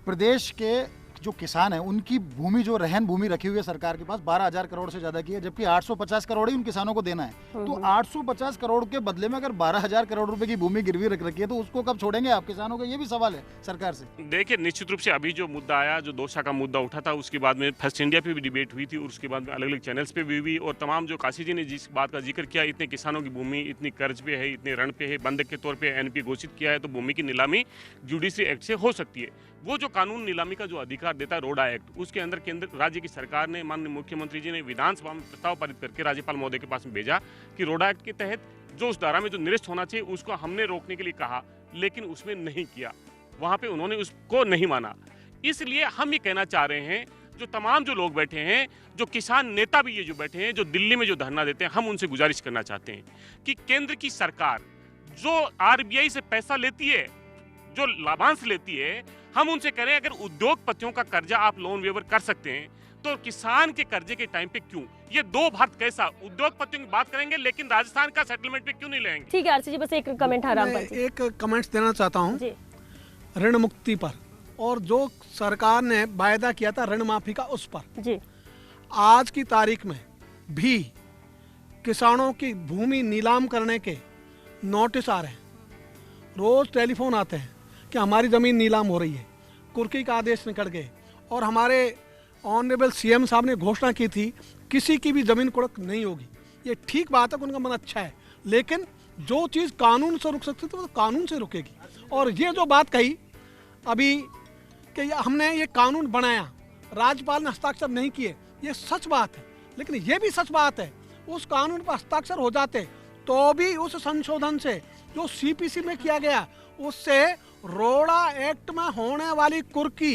प्रदेश के जो किसान हैं उनकी भूमि जो रहन भूमि रखी हुई है सरकार के पास 12,000 करोड़ से ज्यादा की है, जबकि 850 करोड़ ही उन किसानों को देना है। तो 850 करोड़ के बदले में अगर 12,000 करोड़ रुपए की भूमि गिरवी रख रखी है तो उसको कब छोड़ेंगे आप किसानों का? ये भी सवाल है सरकार से। देखिए निश्चित रूप से अभी जो मुद्दा आया, जो दोसा का मुद्दा उठा था, उसके बाद में फर्स्ट इंडिया पे भी डिबेट हुई थी और उसके बाद में अलग अलग चैनल्स पे भी हुई। और तमाम जो काशी जी ने जिस बात का जिक्र किया, इतने किसानों की भूमि इतनी कर्ज पे है, इतने ऋण पे है, बंधक के तौर पे एनपीए घोषित किया है, तो भूमि की नीलामी जुडिशरी एक्ट से हो सकती है। वो जो कानून नीलामी का जो अधिकार देता है रोडा एक्ट, उसके अंदर केंद्र राज्य की सरकार ने, माननीय मुख्यमंत्री जी ने विधानसभा में प्रस्ताव पारित करके राज्यपाल महोदय के पास में भेजा कि रोडा एक्ट के तहत जो उस धारा में जो निरस्त होना चाहिए उसको हमने रोकने के लिए कहा, लेकिन उसमें नहीं किया, वहां पे उन्होंने उसको नहीं माना। इसलिए हम ये कहना चाह रहे हैं, जो तमाम जो लोग बैठे हैं, जो किसान नेता भी ये जो बैठे हैं, जो दिल्ली में जो धरना देते हैं, हम उनसे गुजारिश करना चाहते हैं कि केंद्र की सरकार जो आरबीआई से पैसा लेती है, जो लाभांश लेती है, हम उनसे करें अगर उद्योगपतियों का कर्जा आप लोन वेवर कर सकते हैं तो किसान के कर्जे के टाइम पे क्यों? ये दो भारत कैसा? उद्योगपतियों की बात करेंगे लेकिन राजस्थान का सेटलमेंट पे क्यों नहीं लेंगे? ठीक है आरसी जी, बस एक कमेंट है रामपाल जी। एक कमेंट देना चाहता हूँ ऋण मुक्ति पर, और जो सरकार ने वायदा किया था ऋण माफी का उस पर जी। आज की तारीख में भी किसानों की भूमि नीलाम करने के नोटिस आ रहे हैं, रोज टेलीफोन आते हैं कि हमारी ज़मीन नीलाम हो रही है। कुर्की का आदेश निकल गए और हमारे ऑनरेबल सीएम साहब ने घोषणा की थी किसी की भी ज़मीन कुड़क नहीं होगी। ये ठीक बात है कि उनका मन अच्छा है, लेकिन जो चीज़ कानून से रुक सकती है तो वो कानून से रुकेगी। और ये जो बात कही अभी कि हमने ये कानून बनाया, राज्यपाल ने हस्ताक्षर नहीं किए, ये सच बात है, लेकिन ये भी सच बात है उस कानून पर हस्ताक्षर हो जाते तो भी उस संशोधन से जो सीपीसी में किया गया उससे रोड़ा एक्ट में होने वाली कुर्की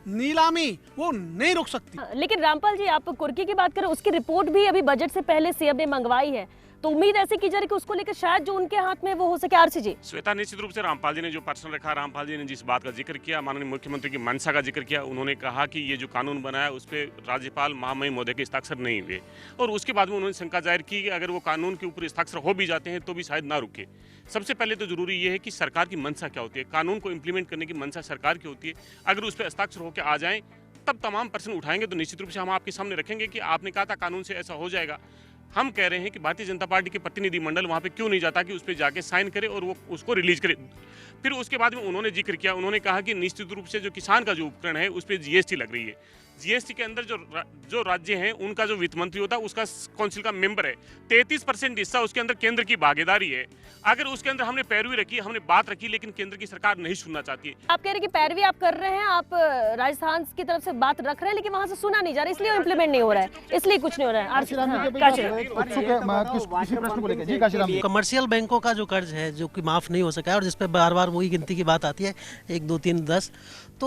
नीलामी वो नहीं रुक सकती। लेकिन रामपाल जी, आप कुर्की की बात करें, उसकी रिपोर्ट भी अभी बजट से पहले सीएम ने मंगवाई है, तो उम्मीद ऐसे की जा रही है कि उसको लेकर शायद जो उनके हाथ में वो हो सके। आरसी जी। श्वेता, निश्चित रूप से रामपाल जी ने जो पर्सन रखा, रामपाल जी ने जिस बात का जिक्र किया, माननीय मुख्यमंत्री की मंशा का जिक्र किया, उन्होंने कहा कि ये जो कानून बना है उस पर राज्यपाल महामहिम महोदय के हस्ताक्षर नहीं हुए, और उसके बाद में उन्होंने शंका जाहिर की कि अगर वो कानून के ऊपर हस्ताक्षर हो भी जाते हैं तो भी शायद ना रुके। सबसे पहले तो जरूरी ये है कि सरकार की मंशा क्या होती है, कानून को इम्प्लीमेंट करने की मंशा सरकार की होती है। अगर उस पर हस्ताक्षर होकर आ जाएं तब तमाम प्रश्न उठाएंगे तो निश्चित रूप से हम आपके सामने रखेंगे कि आपने कहा था कानून से ऐसा हो जाएगा। हम कह रहे हैं कि भारतीय जनता पार्टी के प्रतिनिधि मंडल वहां पे क्यों नहीं जाता कि उस पर जाके साइन करे और वो उसको रिलीज करे। फिर उसके बाद में उन्होंने जिक्र किया, उन्होंने कहा कि निश्चित रूप से जो किसान का जो उपकरण है उस पर जीएसटी लग रही है। जीएसटी के अंदर जो राज्य हैं उनका जो वित्त मंत्री होता है उसका काउंसिल का मेंबर है, 33% हिस्सा उसके अंदर केंद्र की भागीदारी है। अगर उसके अंदर हमने पैरवी रखी, हमने बात रखी, लेकिन केंद्र की सरकार नहीं सुनना चाहती है। आप कह रहे हैं कि पैरवी आप कर रहे हैं, आप राजस्थान की तरफ से बात रख रहे हैं, लेकिन वहां से सुना नहीं जा रहा, इसलिए इम्प्लीमेंट नहीं हो रहा है, इसलिए कुछ नहीं हो रहा है। कमर्शियल बैंकों का जो कर्ज है जो कि माफ नहीं हो सका है और जिसपे बार बार वही गिनती की बात आती है 1, 2, 3, 10, तो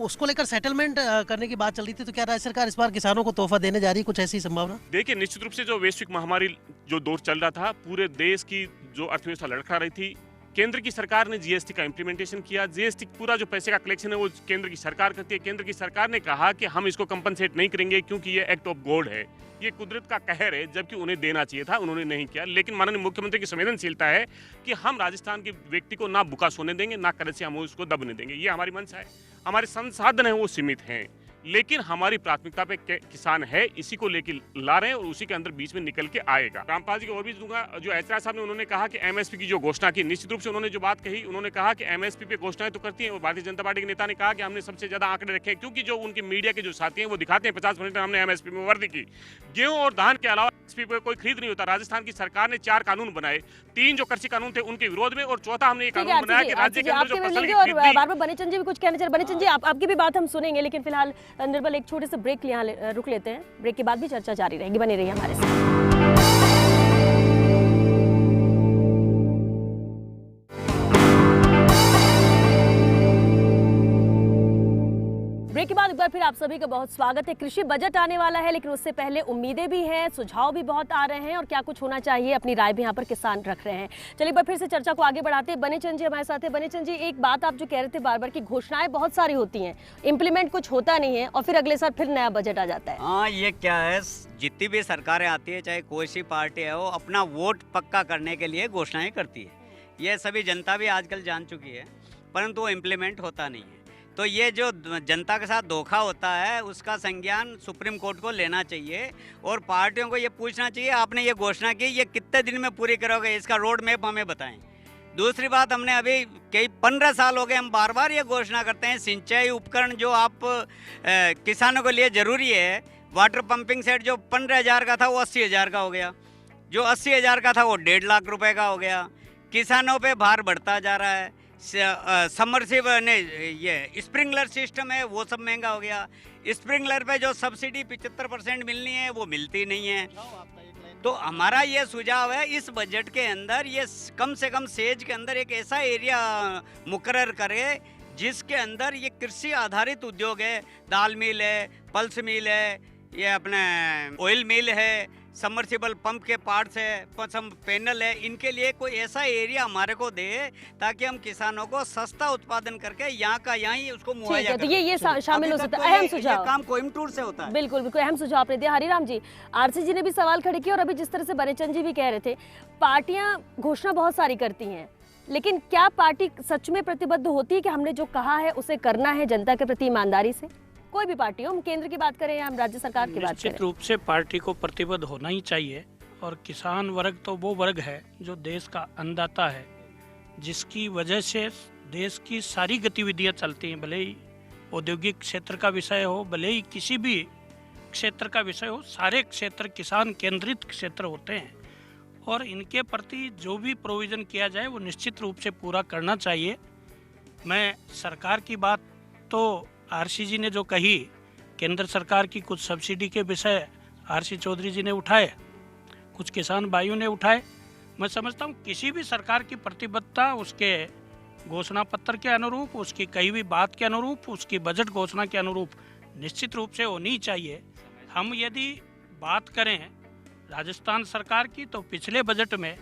उसको लेकर सेटलमेंट करने की बात चल रही थी, तो क्या राज्य सरकार इस बार किसानों को तोहफा देने जा रही है, कुछ ऐसी संभावना? देखिए, निश्चित रूप से जो वैश्विक महामारी जो दौर चल रहा था, पूरे देश की जो अर्थव्यवस्था लड़खड़ा रही थी, केंद्र की सरकार ने जीएसटी का इंप्लीमेंटेशन किया। जीएसटी पूरा जो पैसे का कलेक्शन है वो केंद्र की सरकार करती है। केंद्र की सरकार ने कहा कि हम इसको कंपनसेट नहीं करेंगे क्योंकि ये एक्ट ऑफ गॉड है, ये कुदरत का कहर है, जबकि उन्हें देना चाहिए था, उन्होंने नहीं किया। लेकिन माननीय मुख्यमंत्री की संवेदनशीलता है कि हम राजस्थान के व्यक्ति को ना भूखा सोने देंगे, ना कर्ज से हम उसको दबने देंगे। ये हमारी मंशा है। हमारे संसाधन है वो सीमित हैं, लेकिन हमारी प्राथमिकता पे किसान है, इसी को लेके ला रहे हैं और उसी के अंदर बीच में निकल के आएगा। रामपाल जी को और भी दूंगा, जो ऐतराज साहब ने उन्होंने कहा कि एमएसपी की जो घोषणा की, निश्चित रूप से उन्होंने जो बात कही, उन्होंने कहा कि एमएसपी पे घोषणाएं तो करती हैं, और भारतीय जनता पार्टी के नेता ने कहा कि हमने सबसे ज्यादा आंकड़े रखे हैं, क्योंकि जो उनके मीडिया के जो साथी हैं वो दिखाते हैं 50% हमने एमएसपी में वृद्धि की। गेहूं और धान के अलावा एमएसपी पे कोई खरीद नहीं होता। राजस्थान की सरकार ने 4 कानून बनाए, 3 जो कृषि कानून थे उनके विरोध में, और चौथा हमने ये कानून बनाया कि राज्य के अंदर जो फसल की खरीद। बार-बार बनीचंद जी भी कुछ कहना चाहिए। बनीचंद जी, आपकी भी बात हम सुनेंगे, लेकिन फिलहाल निर्मल एक छोटे से ब्रेक यहाँ रुक लेते हैं। ब्रेक के बाद भी चर्चा जारी रहेगी, बने रहिए हमारे साथ। ब्रेक के बाद एक बार फिर आप सभी का बहुत स्वागत है। कृषि बजट आने वाला है, लेकिन उससे पहले उम्मीदें भी हैं, सुझाव भी बहुत आ रहे हैं, और क्या कुछ होना चाहिए अपनी राय भी यहाँ पर किसान रख रहे हैं। चलिए एक बार फिर से चर्चा को आगे बढ़ाते हैं। बनीचंद जी हमारे साथ है। बनीचंद जी, एक बात आप जो कह रहे थे बार बार की घोषणाएं बहुत सारी होती हैं, इम्प्लीमेंट कुछ होता नहीं है, और फिर अगले साल फिर नया बजट आ जाता है। हाँ, ये क्या है, जितनी भी सरकारें आती है, चाहे कोई सी पार्टी है, वो अपना वोट पक्का करने के लिए घोषणाएं करती है। ये सभी जनता भी आजकल जान चुकी है, परंतु वो इम्प्लीमेंट होता नहीं है। तो ये जो जनता के साथ धोखा होता है उसका संज्ञान सुप्रीम कोर्ट को लेना चाहिए, और पार्टियों को ये पूछना चाहिए आपने ये घोषणा की, ये कितने दिन में पूरी करोगे, इसका रोड मैप हमें बताएं। दूसरी बात, हमने अभी कई 15 साल हो गए, हम बार बार ये घोषणा करते हैं सिंचाई उपकरण जो आप किसानों के लिए ज़रूरी है, वाटर पंपिंग सेट जो 15,000 का था वो 80,000 का हो गया, जो 80,000 का था वो 1.5 लाख रुपए का हो गया। किसानों पे भार बढ़ता जा रहा है। समरसेबल ने ये स्प्रिंकलर सिस्टम है वो सब महंगा हो गया। स्प्रिंकलर पे जो सब्सिडी 75% मिलनी है वो मिलती नहीं है। तो हमारा ये सुझाव है इस बजट के अंदर ये कम से कम सेज के अंदर एक ऐसा एरिया मुकर्रर करे जिसके अंदर ये कृषि आधारित उद्योग है, दाल मिल है, पल्स मिल है, ये अपने ऑयल मिल है, सबमर्सिबल पंप के पार्ट्स है, पैनल है, इनके लिए कोई ऐसा एरिया हमारे को दे ताकि हम किसानों को सस्ता उत्पादन करके यहाँ का यहाँ ही उसको मुहैया तो ये शामिल हो सकता है। अहम सुझाव काम कोयम्बटूर से होता है। बिल्कुल बिल्कुल अहम सुझाव आपने दिया। हरिराम जी, आरसी जी ने भी सवाल खड़े किए और अभी जिस तरह से बनेचंद जी भी कह रहे थे, पार्टियां घोषणा बहुत सारी करती हैं, लेकिन क्या पार्टी सच में प्रतिबद्ध होती है कि हमने जो कहा है उसे करना है जनता के प्रति ईमानदारी से? कोई भी पार्टी हो, हम केंद्र की बात करें या हम राज्य सरकार की बात करें, निश्चित रूप से पार्टी को प्रतिबद्ध होना ही चाहिए। और किसान वर्ग तो वो वर्ग है जो देश का अन्नदाता है, जिसकी वजह से देश की सारी गतिविधियां चलती हैं, भले ही औद्योगिक क्षेत्र का विषय हो, भले ही किसी भी क्षेत्र का विषय हो, सारे क्षेत्र किसान केंद्रित क्षेत्र होते हैं और इनके प्रति जो भी प्रोविज़न किया जाए वो निश्चित रूप से पूरा करना चाहिए। मैं सरकार की बात तो आरसी जी ने जो कही, केंद्र सरकार की कुछ सब्सिडी के विषय आरसी चौधरी जी ने उठाए, कुछ किसान भाइयों ने उठाए। मैं समझता हूँ किसी भी सरकार की प्रतिबद्धता उसके घोषणा पत्र के अनुरूप, उसकी कही हुई बात के अनुरूप, उसकी बजट घोषणा के अनुरूप निश्चित रूप से होनी चाहिए। हम यदि बात करें राजस्थान सरकार की, तो पिछले बजट में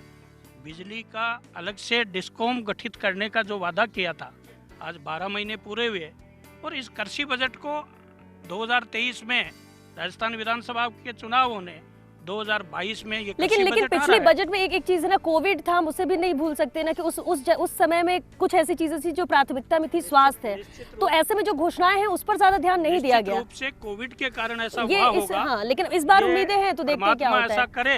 बिजली का अलग से डिस्कॉम गठित करने का जो वादा किया था, आज 12 महीने पूरे हुए और इस कृषि बजट को 2023 में राजस्थान विधानसभा के चुनाव होने 2022 में ये लेकिन पिछले बजट में एक चीज है ना, कोविड था, हम उसे भी नहीं भूल सकते ना कि उस समय में कुछ ऐसी चीजें थी जो प्राथमिकता में थी, स्वास्थ्य है, तो ऐसे में जो घोषणाएं हैं उस पर ज्यादा ध्यान नहीं दिया गया। रूप से कोविड के कारण ऐसा हुआ होगा। हाँ, लेकिन इस बार उम्मीदें हैं, तो देखते हैं क्या होता है। ऐसा करे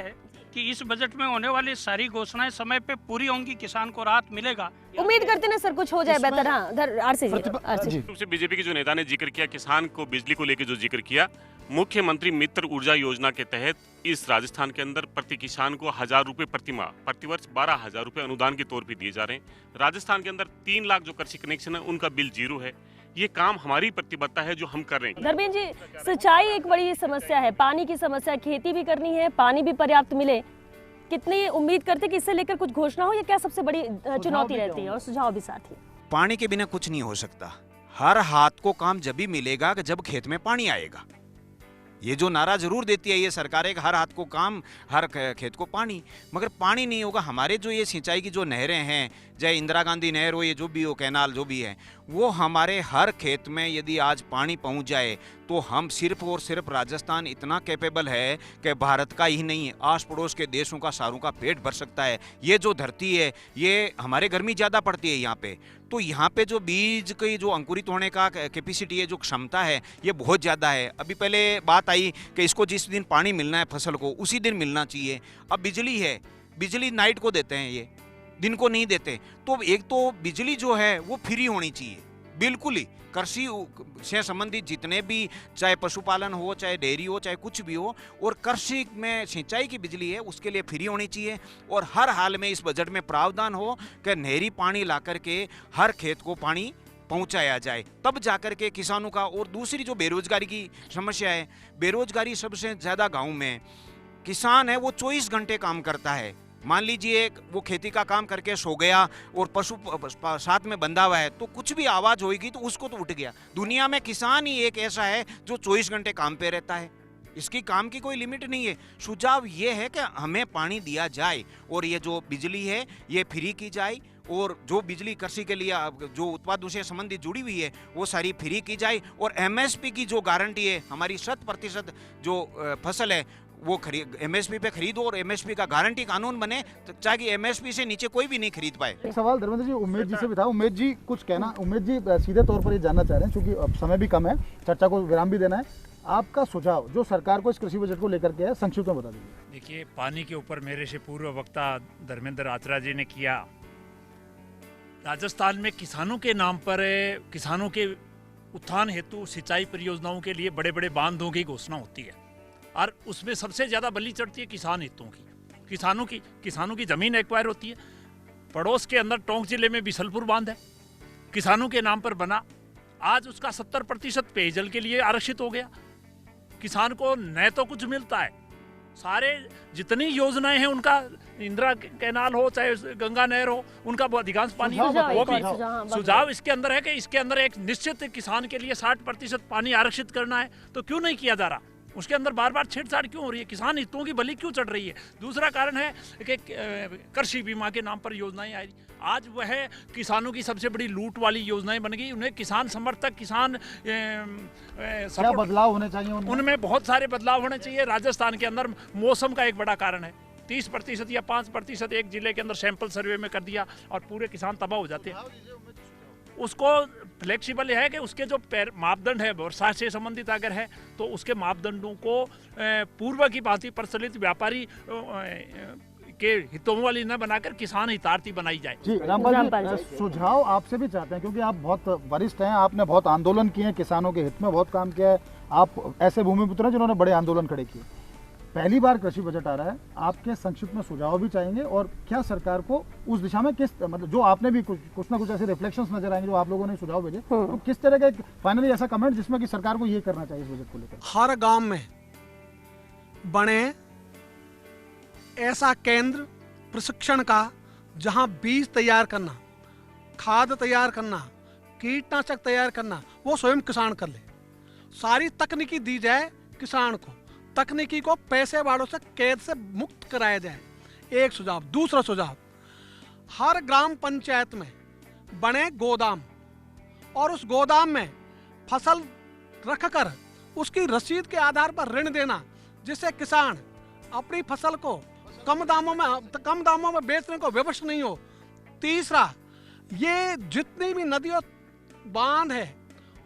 कि इस बजट में होने वाली सारी घोषणाएं समय पे पूरी होंगी, किसान को राहत मिलेगा। उम्मीद करते हैं सर कुछ हो जाए बेहतर। हाँ, आरसी जी, बीजेपी के जो नेता ने जिक्र किया, किसान को बिजली को लेकर जो जिक्र किया, मुख्यमंत्री मित्र ऊर्जा योजना के तहत इस राजस्थान के अंदर प्रति किसान को 1000 रुपए प्रति माह, प्रतिवर्ष 12,000 रुपए अनुदान के तौर पे दिए जा रहे हैं। राजस्थान के अंदर 3 लाख जो कृषि कनेक्शन है उनका बिल 0 है। ये काम हमारी प्रतिबद्धता है जो हम कर रहे हैं। धर्मेंद्र जी, सिंचाई एक बड़ी समस्या है, पानी की समस्या, खेती भी करनी है, पानी भी पर्याप्त मिले, कितनी उम्मीद करते कि इससे लेकर कुछ घोषणा हो, या क्या सबसे बड़ी चुनौती रहती है? और सुझाव भी साथ ही। पानी के बिना कुछ नहीं हो सकता। हर हाथ को काम जब भी मिलेगा कि जब खेत में पानी आएगा। ये जो नारा जरूर देती है ये सरकार, एक हर हाथ को काम, हर खेत को पानी, मगर पानी नहीं होगा। हमारे जो ये सिंचाई की जो नहरें हैं, चाहे इंदिरा गांधी नहर हो, ये जो भी हो, कैनाल जो भी है, वो हमारे हर खेत में यदि आज पानी पहुंच जाए तो हम सिर्फ और सिर्फ राजस्थान इतना कैपेबल है कि भारत का ही नहीं, आस पड़ोस के देशों का सारों का पेट भर सकता है। ये जो धरती है, ये हमारे गर्मी ज़्यादा पड़ती है यहाँ पे, तो यहाँ पे जो बीज की जो अंकुरित होने का कैपेसिटी है, जो क्षमता है, ये बहुत ज़्यादा है। अभी पहले बात आई कि इसको जिस दिन पानी मिलना है फसल को उसी दिन मिलना चाहिए। अब बिजली है, बिजली नाइट को देते हैं, ये दिन को नहीं देते। तो एक तो बिजली जो है वो फ्री होनी चाहिए बिल्कुल ही। कृषि से संबंधित जितने भी, चाहे पशुपालन हो, चाहे डेयरी हो, चाहे कुछ भी हो, और कृषि में सिंचाई की बिजली है उसके लिए फ्री होनी चाहिए। और हर हाल में इस बजट में प्रावधान हो कि नहरी पानी ला करके हर खेत को पानी पहुंचाया जाए, तब जाकर के किसानों का। और दूसरी जो बेरोजगारी की समस्या है, बेरोजगारी सबसे ज़्यादा गाँव में। किसान है वो 24 घंटे काम करता है, मान लीजिए वो खेती का काम करके सो गया और पशु साथ में बंधा हुआ है, तो कुछ भी आवाज़ होगी तो उसको तो उठ गया। दुनिया में किसान ही एक ऐसा है जो 24 घंटे काम पे रहता है, इसकी काम की कोई लिमिट नहीं है। सुझाव ये है कि हमें पानी दिया जाए और ये जो बिजली है ये फ्री की जाए, और जो बिजली कृषि के लिए जो उत्पादों से संबंधित जुड़ी हुई है वो सारी फ्री की जाए। और एमएसपी की जो गारंटी है, हमारी 100% जो फसल है वो एमएसपी पे खरीदो, और एमएसपी का गारंटी कानून बने ताकि एमएसपी से नीचे कोई भी नहीं खरीद पाए। एक सवाल धर्मेंद्र जी उमेश जी से भी था। उमेश जी कुछ कहना, उमेश जी सीधे तौर पर ये जानना चाह रहे हैं, क्योंकि अब समय भी कम है, चर्चा को विराम भी देना है। आपका सुझाव जो सरकार को इस कृषि बजट को लेकर के है, संक्षिप्त में बता दीजिए। देखिए, पानी के ऊपर मेरे से पूर्व वक्ता धर्मेंद्र आत्रा जी ने किया। राजस्थान में किसानों के नाम पर, किसानों के उत्थान हेतु सिंचाई परियोजनाओं के लिए बड़े बड़े बांधों की घोषणा होती है, और उसमें सबसे ज़्यादा बलि चढ़ती है किसान हितों की। किसानों की ज़मीन एक्वायर होती है। पड़ोस के अंदर टोंक जिले में बिसलपुर बांध है, किसानों के नाम पर बना, आज उसका 70% पेयजल के लिए आरक्षित हो गया। किसान को न तो कुछ मिलता है, सारे जितनी योजनाएं हैं उनका, इंदिरा कैनाल हो चाहे गंगा नहर हो, उनका अधिकांश पानी वो भी सुझाव इसके अंदर है कि इसके अंदर एक निश्चित किसान के लिए 60% पानी आरक्षित करना है, तो क्यों नहीं किया जा रहा? उसके अंदर बार बार छेड़छाड़ क्यों हो रही है? किसान हितों की बलि क्यों चढ़ रही है? दूसरा कारण है कि कृषि बीमा के नाम पर योजनाएं आई, आज वह किसानों की सबसे बड़ी लूट वाली योजनाएं बन गई। उन्हें किसान समर्थक, किसान क्या बदलाव होने चाहिए उनमें बहुत सारे बदलाव होने चाहिए। राजस्थान के अंदर मौसम का एक बड़ा कारण है, 30% या 5% एक जिले के अंदर सैंपल सर्वे में कर दिया और पूरे किसान तबाह हो जाते हैं। उसको फ्लेक्सिबल है कि उसके जो मापदंड है वर्षा से संबंधित अगर है तो उसके मापदंडों को पूर्व की भांति प्रचलित व्यापारी के हितों वाली न बनाकर किसान हितार्थी बनाई जाए। जी रामपाल जी, सुझाव आपसे भी चाहते हैं क्योंकि आप बहुत वरिष्ठ हैं, आपने बहुत आंदोलन किए हैं, किसानों के हित में बहुत काम किया है, आप ऐसे भूमिपुत्र हैं जिन्होंने बड़े आंदोलन खड़े किए। पहली बार कृषि बजट आ रहा है, आपके संक्षिप्त में सुझाव भी चाहेंगे और क्या सरकार को उस दिशा में किस मतलब जो आपने भी कुछ ना कुछ ऐसे रिफ्लेक्शंस नजर आएंगे जो आप लोगों ने सुझाव भेजे, तो किस तरह का फाइनली ऐसा कमेंट जिसमें कि सरकार को ये करना चाहिए इस बजट को लेकर? हर गांव में बने ऐसा केंद्र प्रशिक्षण का जहां बीज तैयार करना, खाद तैयार करना, कीटनाशक तैयार करना वो स्वयं किसान कर ले। सारी तकनीकी दी जाए किसान को, तकनीकी को पैसे वालों से कैद से मुक्त कराया जाए, एक सुझाव। दूसरा सुझाव, हर ग्राम पंचायत में बने गोदाम और उस गोदाम में फसल रखकर उसकी रसीद के आधार पर ऋण देना, जिससे किसान अपनी फसल को कम दामों में बेचने को विवश नहीं हो। तीसरा, ये जितनी भी नदी और बांध है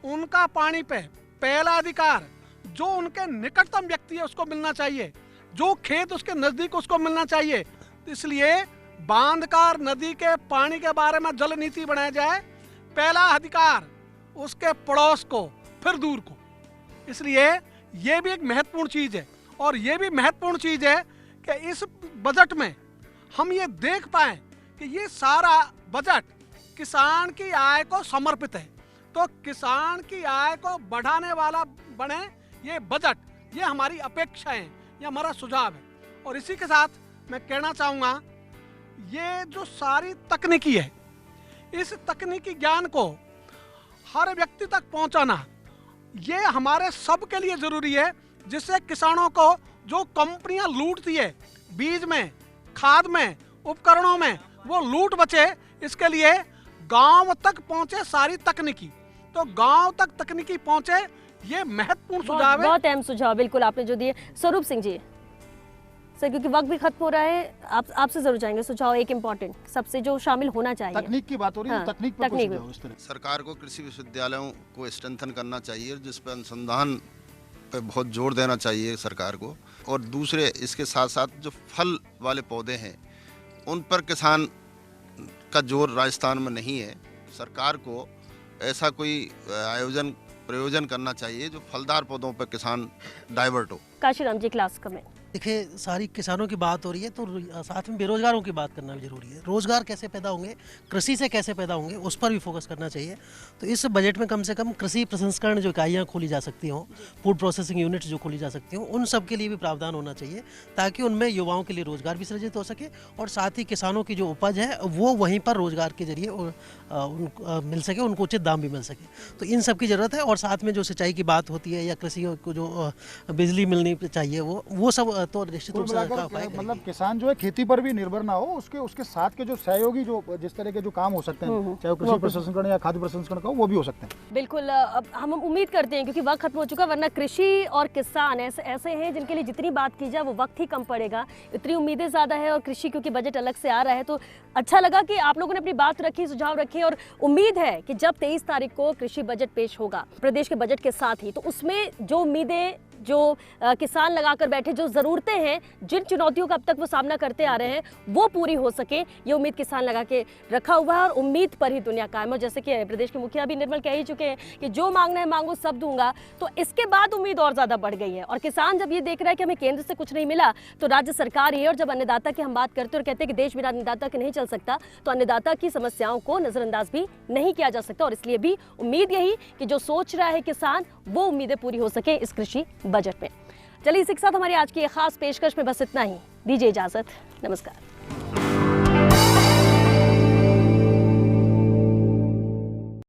उनका पानी पे पहला अधिकार जो उनके निकटतम व्यक्ति है उसको मिलना चाहिए, जो खेत उसके नजदीक उसको मिलना चाहिए। इसलिए बांध का नदी के पानी के बारे में जल नीति बनाया जाए, पहला अधिकार उसके पड़ोस को, फिर दूर को। इसलिए ये भी एक महत्वपूर्ण चीज है। और ये भी महत्वपूर्ण चीज है कि इस बजट में हम ये देख पाए कि ये सारा बजट किसान की आय को समर्पित है। तो किसान की आय को बढ़ाने वाला बने ये बजट, ये हमारी अपेक्षा है, ये हमारा सुझाव है। और इसी के साथ मैं कहना चाहूँगा, ये जो सारी तकनीकी है, इस तकनीकी ज्ञान को हर व्यक्ति तक पहुँचाना ये हमारे सब के लिए ज़रूरी है, जिससे किसानों को जो कंपनियां लूटती है बीज में, खाद में, उपकरणों में, वो लूट बचे। इसके लिए गांव तक पहुंचे सारी तकनीकी, तो गांव तक तकनीकी पहुंचे, ये महत्वपूर्ण सुझाव है। बहुत अहम सुझाव बिल्कुल आपने जो दिए। स्वरूप सिंह जी सर, क्योंकि वक्त भी खत्म हो रहा है, आपसे जरूर जाएंगे सुझाव एक इम्पोर्टेंट सबसे जो शामिल होना चाहिए। तकनीक की बात हो रही है, तकनीक पर कुछ सुझाव इस तरह। सरकार को कृषि विश्वविद्यालयों को स्ट्रेंथन करना चाहिए, जिस पर अनुसंधान पे बहुत जोर देना चाहिए सरकार को। और दूसरे इसके साथ साथ जो फल वाले पौधे हैं उन पर किसान का जोर राजस्थान में नहीं है। सरकार को ऐसा कोई प्रयोजन करना चाहिए जो फलदार पौधों पर किसान डाइवर्ट हो। काशीराम जी, क्लास कमेंट। देखिए, सारी किसानों की बात हो रही है तो साथ में बेरोजगारों की बात करना भी जरूरी है। रोजगार कैसे पैदा होंगे, कृषि से कैसे पैदा होंगे, उस पर भी फोकस करना चाहिए। तो इस बजट में कम से कम कृषि प्रसंस्करण जो इकाइयाँ खोली जा सकती हों, फूड प्रोसेसिंग यूनिट्स जो खोली जा सकती हों, उन सब के लिए भी प्रावधान होना चाहिए, ताकि उनमें युवाओं के लिए रोजगार भी सृजित हो सके और साथ ही किसानों की जो उपज है वो वहीं पर रोजगार के जरिए मिल सके, उनको उचित दाम भी मिल सके। तो इन सब की ज़रूरत है। और साथ में जो सिंचाई की बात होती है या कृषि को जो बिजली मिलनी चाहिए वो सब तो निश्चित रूप से मतलब किसान जो है खेती पर भी निर्भर ना हो, उसके साथ के जो सहयोगी जो जिस तरह के जो काम हो सकते हैं, चाहे कृषि प्रसंस्करण या खाद्य प्रसंस्करण का हो, वो भी हो सकते हैं। बिल्कुल, अब हम उम्मीद करते हैं क्योंकि वक्त खत्म हो चुका, वरना कृषि और किसान ऐसे हैं जिनके लिए जितनी बात की जाए वो वक्त ही कम पड़ेगा। इतनी उम्मीदें ज़्यादा है और कृषि क्योंकि बजट अलग से आ रहा है, तो अच्छा लगा कि आप लोगों ने अपनी बात रखी, सुझाव रखे। और उम्मीद है कि जब 23 तारीख को कृषि बजट पेश होगा प्रदेश के बजट के साथ ही, तो उसमें जो उम्मीदें जो किसान लगाकर बैठे, जो ज़रूरतें हैं, जिन चुनौतियों का अब तक वो सामना करते आ रहे हैं, वो पूरी हो सके, ये उम्मीद किसान लगा के रखा हुआ है और उम्मीद पर ही दुनिया कायम है। जैसे कि प्रदेश के मुखिया भी निर्मल कह ही चुके हैं कि जो मांगना है मांगो, सब दूंगा, तो इसके बाद उम्मीद और ज़्यादा बढ़ गई है। और किसान जब ये देख रहा है कि हमें केंद्र से कुछ नहीं मिला तो राज्य सरकार ही है, और जब अन्नदाता की हम बात करते हैं और कहते हैं कि देश बिना अन्नदाता के नहीं चल सकता, तो अन्नदाता की समस्याओं को नज़रअंदाज भी नहीं किया जा सकता। और इसलिए भी उम्मीद यही कि जो सोच रहा है किसान, वो उम्मीदें पूरी हो सके इस कृषि बजट में। चलिए, इसी के साथ हमारी आज की ये खास पेशकश में बस इतना ही। दीजिए इजाजत, नमस्कार।